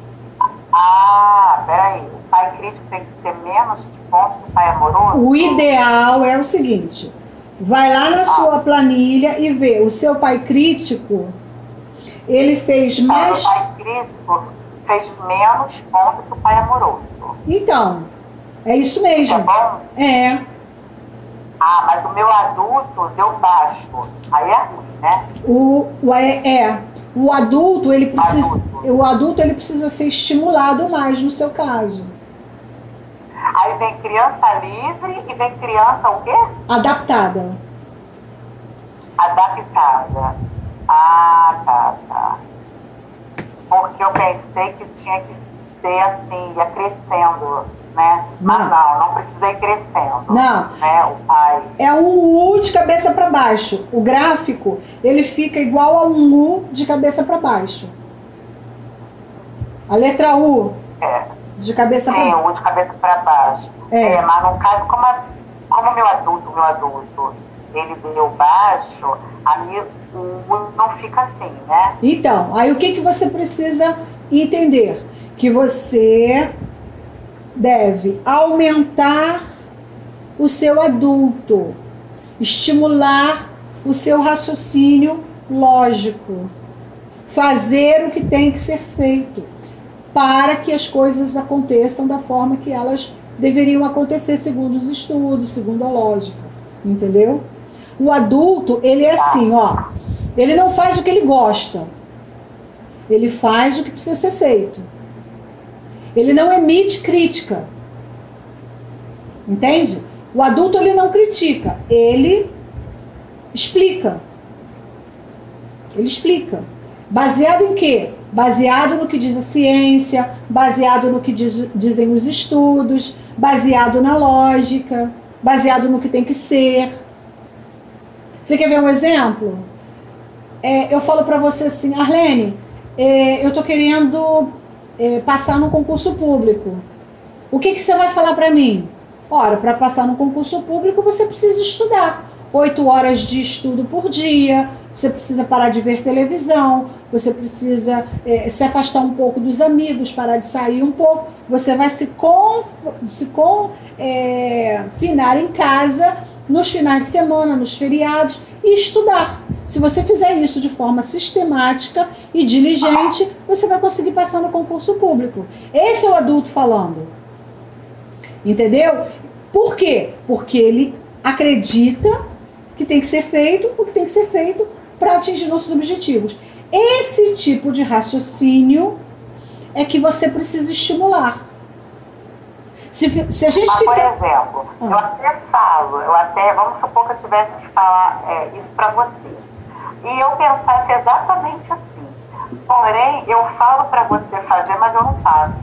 Peraí. O pai crítico tem que ser menos de pontos que o pai amoroso? O ideal é o seguinte... Vai lá na sua planilha e vê. O seu pai crítico, ele fez mais... O pai crítico fez menos pontos que o pai amoroso. Então, é isso mesmo. Tá bom? É. Ah, mas o meu adulto deu baixo. Aí é ruim, né? O adulto, ele precisa, o adulto, ele precisa ser estimulado mais no seu caso. Aí vem criança livre e vem criança o quê? Adaptada. Adaptada. Ah, tá. Porque eu pensei que tinha que ser assim, ia crescendo, né? Mas não precisa ir crescendo. Não. Né? O pai. É um U de cabeça para baixo. O gráfico, ele fica igual a um U de cabeça para baixo. A letra U. De cabeça para baixo. Sim, U de cabeça para baixo. Mas no caso, como meu adulto, ele deu baixo, aí o U não fica assim, né? Então, aí o que você precisa entender? Que você deve aumentar o seu adulto, estimular o seu raciocínio lógico, fazer o que tem que ser feito para que as coisas aconteçam da forma que elas deveriam acontecer segundo os estudos, segundo a lógica, entendeu? O adulto, ele é assim, ó, ele não faz o que ele gosta, ele faz o que precisa ser feito. Ele não emite crítica. Entende? O adulto, ele não critica, ele explica. Ele explica. Baseado em quê? Baseado no que diz a ciência, baseado no que dizem os estudos, baseado na lógica, baseado no que tem que ser. Você quer ver um exemplo? Eu falo para você assim, Arlene, eu tô querendo passar no concurso público. O que você vai falar para mim? Ora, para passar no concurso público você precisa estudar. 8 horas de estudo por dia, você precisa parar de ver televisão, você precisa se afastar um pouco dos amigos, parar de sair um pouco, você vai se confinar em casa nos finais de semana, nos feriados e estudar. Se você fizer isso de forma sistemática e diligente, você vai conseguir passar no concurso público. Esse é o adulto falando. Entendeu? Por quê? Porque ele acredita que tem que ser feito o que tem que ser feito para atingir nossos objetivos. Esse tipo de raciocínio é que você precisa estimular. Se a gente Por exemplo, eu até falo, vamos supor que eu tivesse que falar isso para você. E eu pensasse exatamente assim. Porém, eu falo para você fazer, mas eu não faço.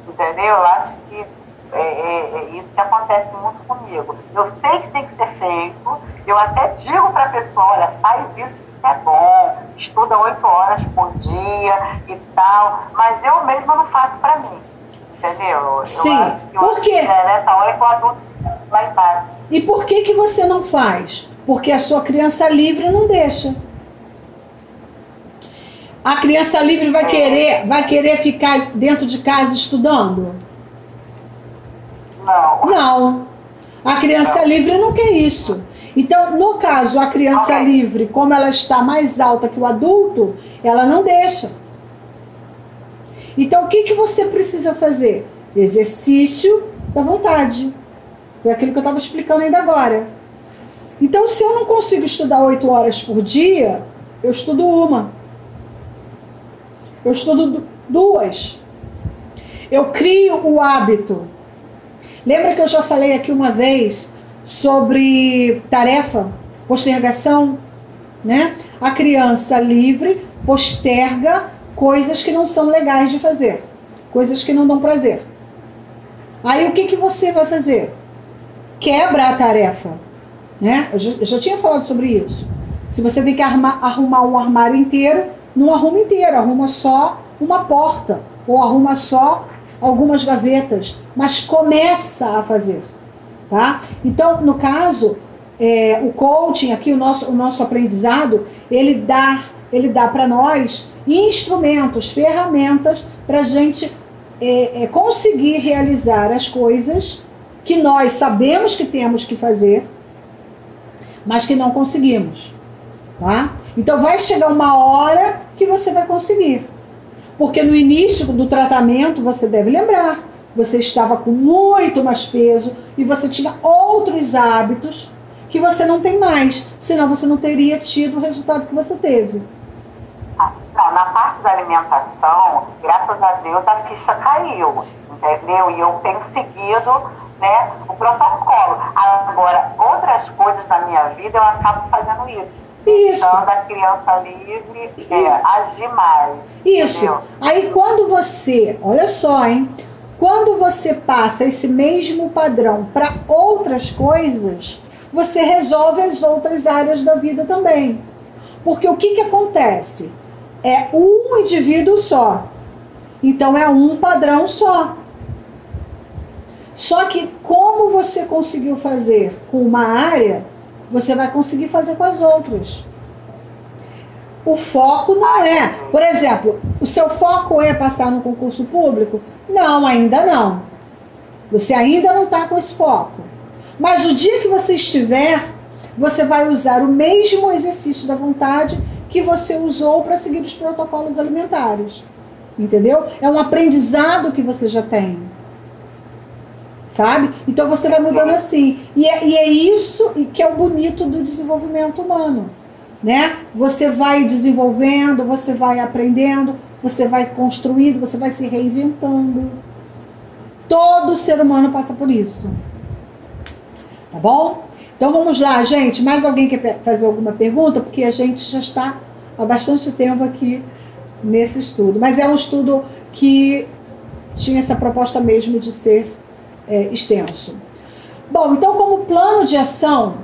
Entendeu? Eu acho que isso que acontece muito comigo. Eu sei que tem que ser feito, eu até digo para a pessoa, olha, faz isso que é bom, estuda 8 horas por dia e tal, mas eu mesma não faço para mim. Entendeu? Sim. Por quê? Nessa hora que o adulto vai estar. E por que você não faz? Porque a sua criança livre não deixa. A criança livre vai querer ficar dentro de casa estudando? Não. A criança livre não quer isso. Então, no caso, a criança livre, como ela está mais alta que o adulto, ela não deixa. Então, o que você precisa fazer? Exercício da vontade. Foi aquilo que eu estava explicando ainda agora. Então, se eu não consigo estudar 8 horas por dia, eu estudo 1. Eu estudo 2. Eu crio o hábito. Lembra que eu já falei aqui uma vez sobre tarefa, postergação, né? A criança livre posterga coisas que não são legais de fazer, coisas que não dão prazer. Aí o que você vai fazer? Quebra a tarefa, né? Eu já tinha falado sobre isso. Se você tem que arrumar um armário inteiro, não arruma inteiro, arruma só uma porta, ou arruma só algumas gavetas, mas começa a fazer, tá? Então, no caso, o coaching aqui, o nosso aprendizado, ele dá para nós instrumentos, ferramentas para a gente conseguir realizar as coisas que nós sabemos que temos que fazer, mas que não conseguimos, tá? Então vai chegar uma hora que você vai conseguir, porque no início do tratamento, você deve lembrar, você estava com muito mais peso e você tinha outros hábitos que você não tem mais, senão você não teria tido o resultado que você teve. Não, na parte da alimentação, graças a Deus a ficha caiu, entendeu? E eu tenho seguido, né, o protocolo. Agora, outras coisas da minha vida eu acabo fazendo isso. Isso. Então, da criança livre, agir mais. Isso. Entendeu? Aí quando você, olha só, hein? Quando você passa esse mesmo padrão para outras coisas, você resolve as outras áreas da vida também. Porque o que acontece? É um indivíduo só. Então é um padrão só. Só que como você conseguiu fazer com uma área, você vai conseguir fazer com as outras. O foco não é... Por exemplo, o seu foco é passar no concurso público? Não, ainda não. Você ainda não está com esse foco. Mas o dia que você estiver, você vai usar o mesmo exercício da vontade que você usou para seguir os protocolos alimentares. Entendeu? É um aprendizado que você já tem. Sabe? Então você vai mudando assim. E é isso que é o bonito do desenvolvimento humano. Né? Você vai desenvolvendo, você vai aprendendo, você vai construindo, você vai se reinventando. Todo ser humano passa por isso. Tá bom? Então vamos lá, gente. Mais alguém quer fazer alguma pergunta? Porque a gente já está há bastante tempo aqui nesse estudo. Mas é um estudo que tinha essa proposta mesmo de ser extenso. Bom, então como plano de ação,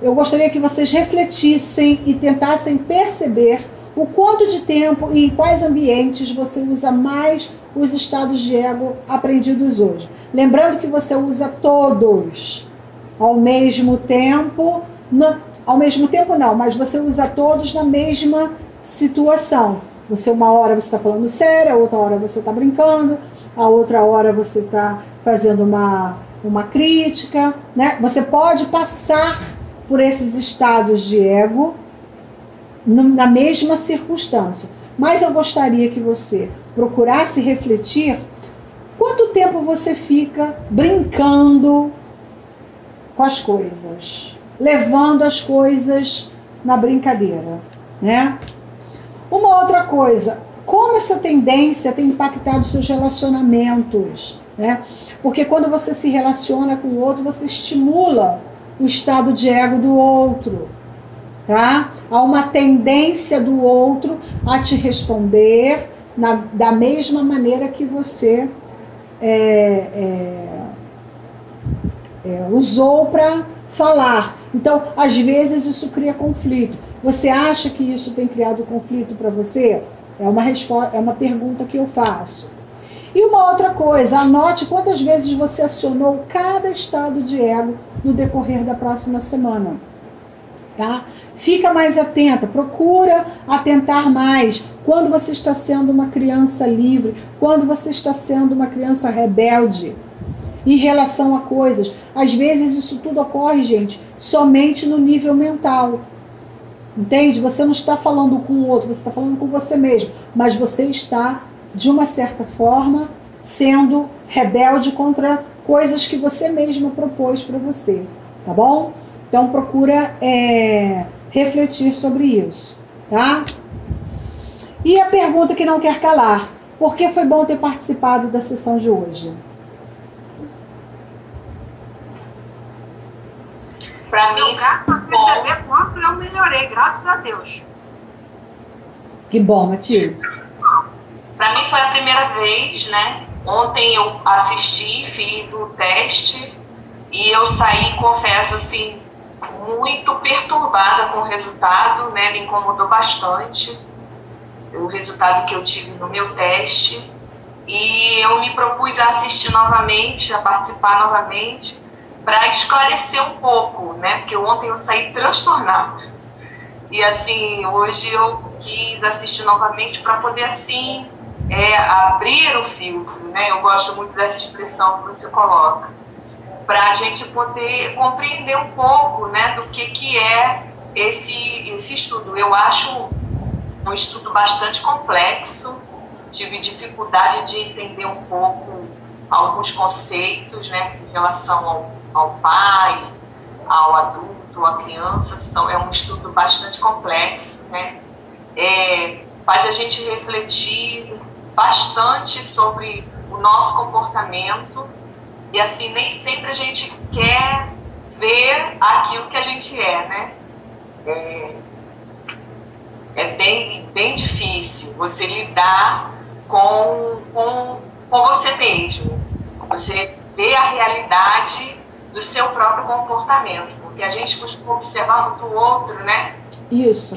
eu gostaria que vocês refletissem e tentassem perceber o quanto de tempo e em quais ambientes você usa mais os estados de ego aprendidos hoje. Lembrando que você usa todos ao mesmo tempo, ao mesmo tempo não, mas você usa todos na mesma situação. Você uma hora você está falando sério, a outra hora você está brincando, a outra hora você está fazendo uma crítica, né? Você pode passar por esses estados de ego na mesma circunstância. Mas eu gostaria que você procurasse refletir quanto tempo você fica brincando com as coisas, levando as coisas na brincadeira, né? Uma outra coisa, como essa tendência tem impactado seus relacionamentos, né? Porque quando você se relaciona com o outro, você estimula o estado de ego do outro, tá? Há uma tendência do outro a te responder da mesma maneira que você usou para falar. Então, às vezes isso cria conflito. Você acha que isso tem criado conflito para você? É uma pergunta que eu faço. E uma outra coisa, anote quantas vezes você acionou cada estado de ego no decorrer da próxima semana, tá? Fica mais atenta, procura atentar mais quando você está sendo uma criança livre, quando você está sendo uma criança rebelde em relação a coisas. Às vezes isso tudo ocorre, gente, somente no nível mental. Entende? Você não está falando com o outro, você está falando com você mesmo, mas você está, de uma certa forma, sendo rebelde contra coisas que você mesmo propôs para você, tá bom? Então procura refletir sobre isso, tá? E a pergunta que não quer calar: por que foi bom ter participado da sessão de hoje? Para mim, caso, para perceber quanto eu melhorei, graças a Deus. Que bom, Matilde. Para mim foi a primeira vez, né? Ontem eu assisti, fiz o teste e eu saí, confesso, assim, muito perturbada com o resultado, né? Me incomodou bastante o resultado que eu tive no meu teste. E eu me propus a assistir novamente, a participar novamente, para esclarecer um pouco, né? Porque ontem eu saí transtornada. E assim, hoje eu quis assistir novamente para poder, assim, abrir o filtro, né? Eu gosto muito dessa expressão que você coloca, para a gente poder compreender um pouco, né, do que é esse estudo. Eu acho um estudo bastante complexo, tive dificuldade de entender um pouco alguns conceitos, né, em relação ao pai, ao adulto, à criança, é um estudo bastante complexo, né? Faz a gente refletir bastante sobre o nosso comportamento e, assim, nem sempre a gente quer ver aquilo que a gente é, né? É bem difícil você lidar com você mesmo, você ver a realidade do seu próprio comportamento, porque a gente costuma observar muito o outro, né? Isso.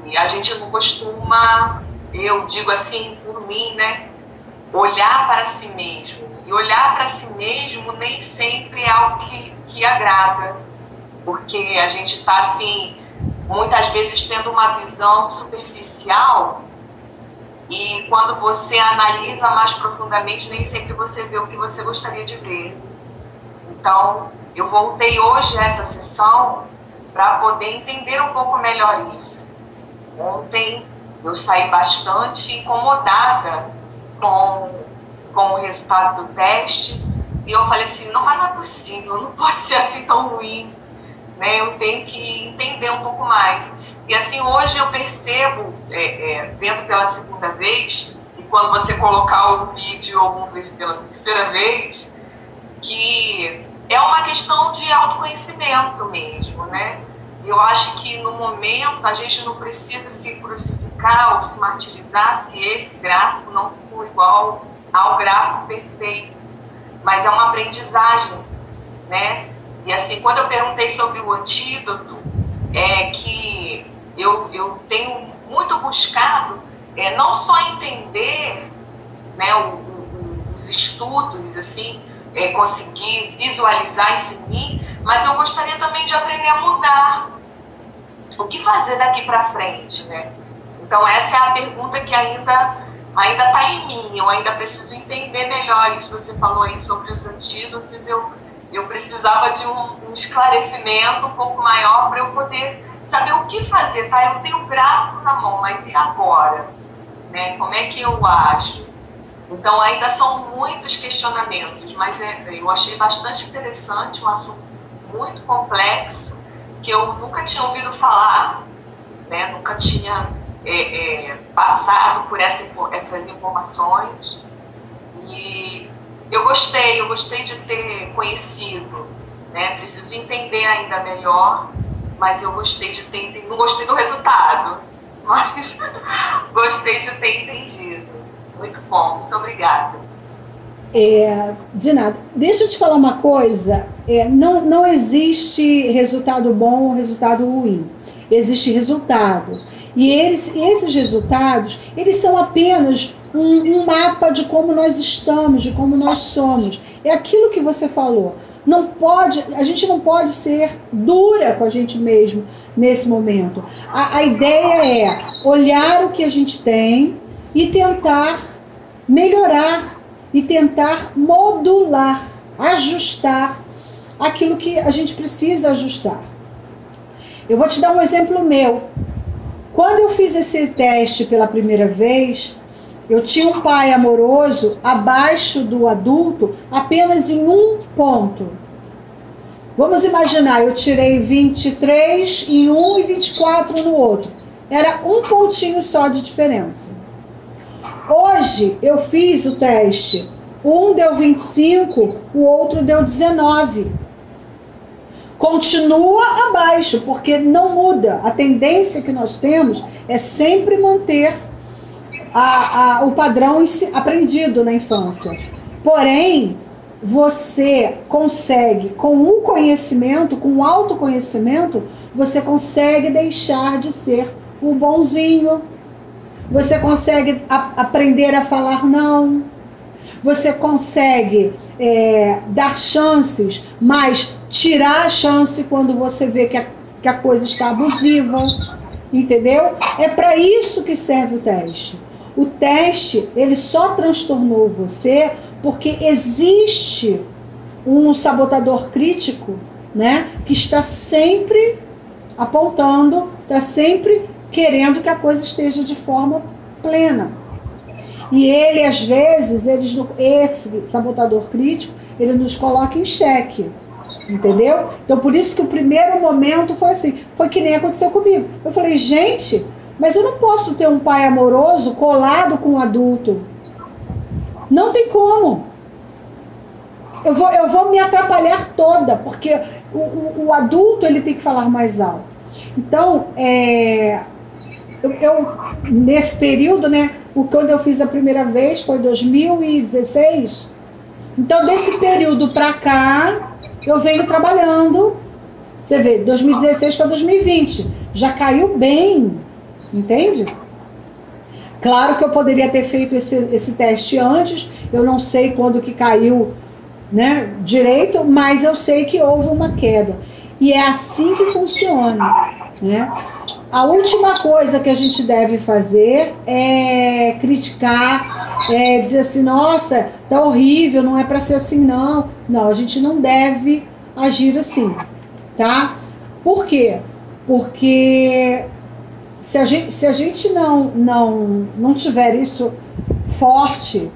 E a gente não costuma, eu digo assim por mim, né? Olhar para si mesmo. E olhar para si mesmo nem sempre é algo que agrada, porque a gente está, assim, muitas vezes tendo uma visão superficial, e quando você analisa mais profundamente, nem sempre você vê o que você gostaria de ver. Então, eu voltei hoje a essa sessão para poder entender um pouco melhor isso. Ontem eu saí bastante incomodada com o resultado do teste, e eu falei assim, não é possível, não pode ser assim tão ruim, né? Eu tenho que entender um pouco mais. E assim, hoje eu percebo, vendo pela segunda vez, e quando você colocar o vídeo ou vamos ver pela terceira vez, que é uma questão de autoconhecimento mesmo, né? Eu acho que no momento a gente não precisa se crucificar ou se martirizar se esse gráfico não for igual ao gráfico perfeito, mas é uma aprendizagem, né? E assim, quando eu perguntei sobre o antídoto, que eu tenho muito buscado não só entender, né, os estudos, assim, conseguir visualizar isso em mim, mas eu gostaria também de aprender a mudar. O que fazer daqui para frente, né? Então essa é a pergunta que ainda está em mim, eu ainda preciso entender melhor isso. Você falou aí sobre os antídotos, eu precisava de um esclarecimento um pouco maior para eu poder saber o que fazer, tá? Eu tenho o gráfico na mão, mas e agora? Né? Como é que eu ajo? Então ainda são muitos questionamentos, mas eu achei bastante interessante, um assunto muito complexo, que eu nunca tinha ouvido falar, né? Nunca tinha passado por essas informações, e eu gostei de ter conhecido, né? Preciso entender ainda melhor, mas eu gostei de ter entendido. Não gostei do resultado, mas gostei de ter entendido. Muito bom, muito obrigada. De nada. Deixa eu te falar uma coisa, não existe resultado bom ou resultado ruim, existe resultado. E esses resultados, eles são apenas um mapa de como nós estamos, de como nós somos. É aquilo que você falou. A gente não pode ser dura com a gente mesmo nesse momento. A ideia é olhar o que a gente tem e tentar melhorar, e tentar modular, ajustar aquilo que a gente precisa ajustar. Eu vou te dar um exemplo meu. Quando eu fiz esse teste pela primeira vez, eu tinha um pai amoroso abaixo do adulto apenas em um ponto. Vamos imaginar, eu tirei 23 em um e 24 no outro. Era um pontinho só de diferença. Hoje eu fiz o teste. Um deu 25, o outro deu 19. Continua abaixo, porque não muda. A tendência que nós temos é sempre manter o padrão aprendido na infância. Porém, você consegue, com o conhecimento, com o autoconhecimento, você consegue deixar de ser o bonzinho. Você consegue aprender a falar não. Você consegue dar chances, mas tirar a chance quando você vê que a coisa está abusiva. Entendeu? É para isso que serve o teste. O teste, ele só transtornou você porque existe um sabotador crítico, né, que está sempre apontando, está sempre querendo que a coisa esteja de forma plena. E ele, às vezes, esse sabotador crítico, ele nos coloca em xeque. entendeu? Então por isso que o primeiro momento foi assim, foi que nem aconteceu comigo. Eu falei, gente, mas eu não posso ter um pai amoroso colado com um adulto. Não tem como. Eu vou me atrapalhar toda, porque o adulto ele tem que falar mais alto. Então, nesse período, né, quando eu fiz a primeira vez foi 2016. Então, desse período para cá, eu venho trabalhando. Você vê, 2016 para 2020. Já caiu bem, entende? Claro que eu poderia ter feito esse teste antes. Eu não sei quando que caiu, né, direito, mas eu sei que houve uma queda. E é assim que funciona, né? A última coisa que a gente deve fazer é criticar, dizer assim, nossa, tá horrível, não é para ser assim, não. Não, a gente não deve agir assim, tá? Por quê? Porque se a gente não tiver isso forte,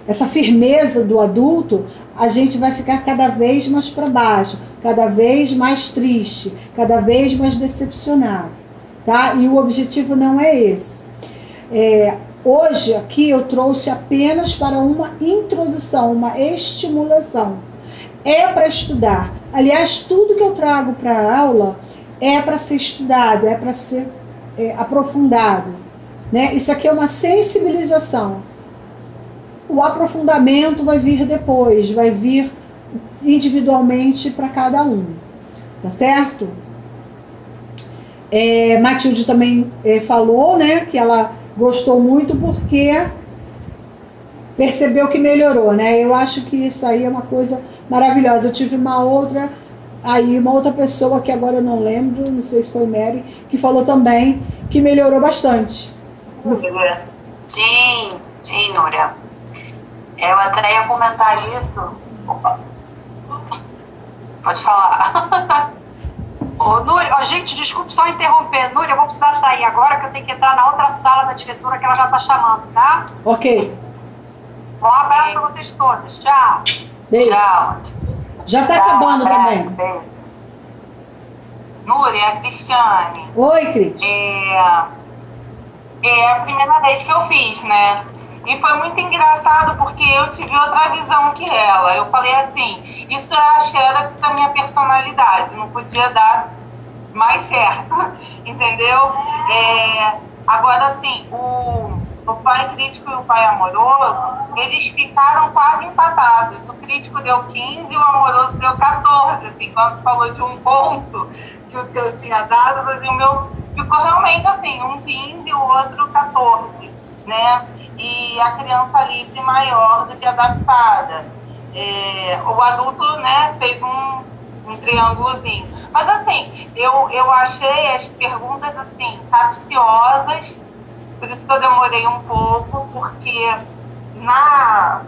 essa firmeza do adulto, a gente vai ficar cada vez mais para baixo, cada vez mais triste, cada vez mais decepcionado, tá? E o objetivo não é esse. Hoje aqui eu trouxe apenas para uma introdução, uma estimulação. É para estudar. Aliás, tudo que eu trago para a aula é para ser estudado, é para ser aprofundado, né? Isso aqui é uma sensibilização. O aprofundamento vai vir depois, vai vir individualmente para cada um, tá certo? Matilde também falou, né, que ela gostou muito porque percebeu que melhorou, né? Eu acho que isso aí é uma coisa maravilhosa. Eu tive uma outra pessoa que agora eu não lembro, não sei se foi Mary, que falou também que melhorou bastante. Sim, Núria. Eu até ia comentar isso. Opa. Pode falar. Ô, Núria, gente, desculpe só interromper. Núria, eu vou precisar sair agora, que eu tenho que entrar na outra sala da diretora que ela já está chamando, tá? Ok. Um abraço para vocês todos. Tchau. Beijo. Tchau. Já está acabando também. Beijo. Núria, Cristiane. Oi, Cris. É a primeira vez que eu fiz, né? E foi muito engraçado porque eu tive outra visão que ela. Eu falei assim, isso é a xerox da minha personalidade, não podia dar mais certo, entendeu? Agora, assim, o pai crítico e o pai amoroso, eles ficaram quase empatados. O crítico deu 15 e o amoroso deu 14, assim, quando falou de um ponto que o teu tinha dado, o meu ficou realmente assim, um 15 e o outro 14, né? E a criança livre maior do que adaptada. O adulto, né, fez um triângulozinho. Mas assim, eu achei as perguntas assim, capciosas, por isso que eu demorei um pouco, porque na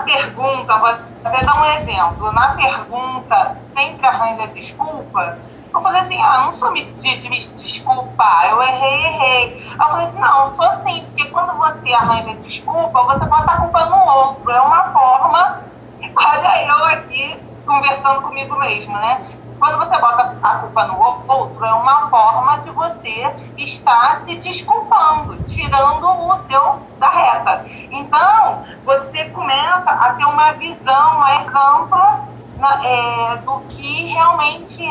pergunta, vou até dar um exemplo, na pergunta sempre arranja desculpa. Eu falei assim, não sou de me desculpar, eu errei. Eu falei assim, não sou assim, porque quando você arranja desculpa, você bota a culpa no outro, é uma forma, olha eu aqui conversando comigo mesma, né? Quando você bota a culpa no outro, é uma forma de você estar se desculpando, tirando o seu da reta. Então, você começa a ter uma visão mais ampla do que realmente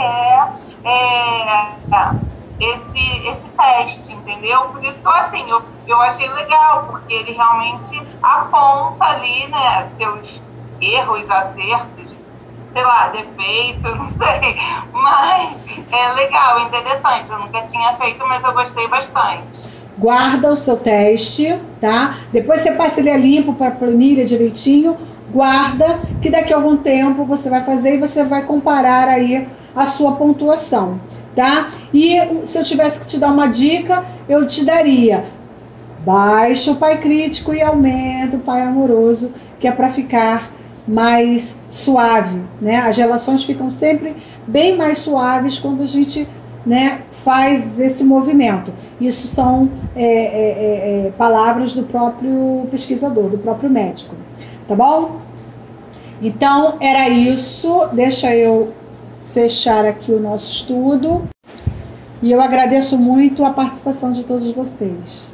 esse teste, entendeu? Por isso que eu achei legal, porque ele realmente aponta ali, né, seus erros, acertos, sei lá, defeito, não sei, mas é legal, interessante, eu nunca tinha feito, mas eu gostei bastante. Guarda o seu teste, tá? Depois você passa ele a limpo para a planilha direitinho, guarda, que daqui a algum tempo você vai fazer e você vai comparar aí a sua pontuação, tá? E se eu tivesse que te dar uma dica, eu te daria: baixa o pai crítico e aumenta o pai amoroso, que é para ficar mais suave, né? As relações ficam sempre bem mais suaves quando a gente, né, faz esse movimento. Isso são palavras do próprio pesquisador, do próprio médico, tá bom? Então, era isso. Deixa eu fechar aqui o nosso estudo. E eu agradeço muito a participação de todos vocês.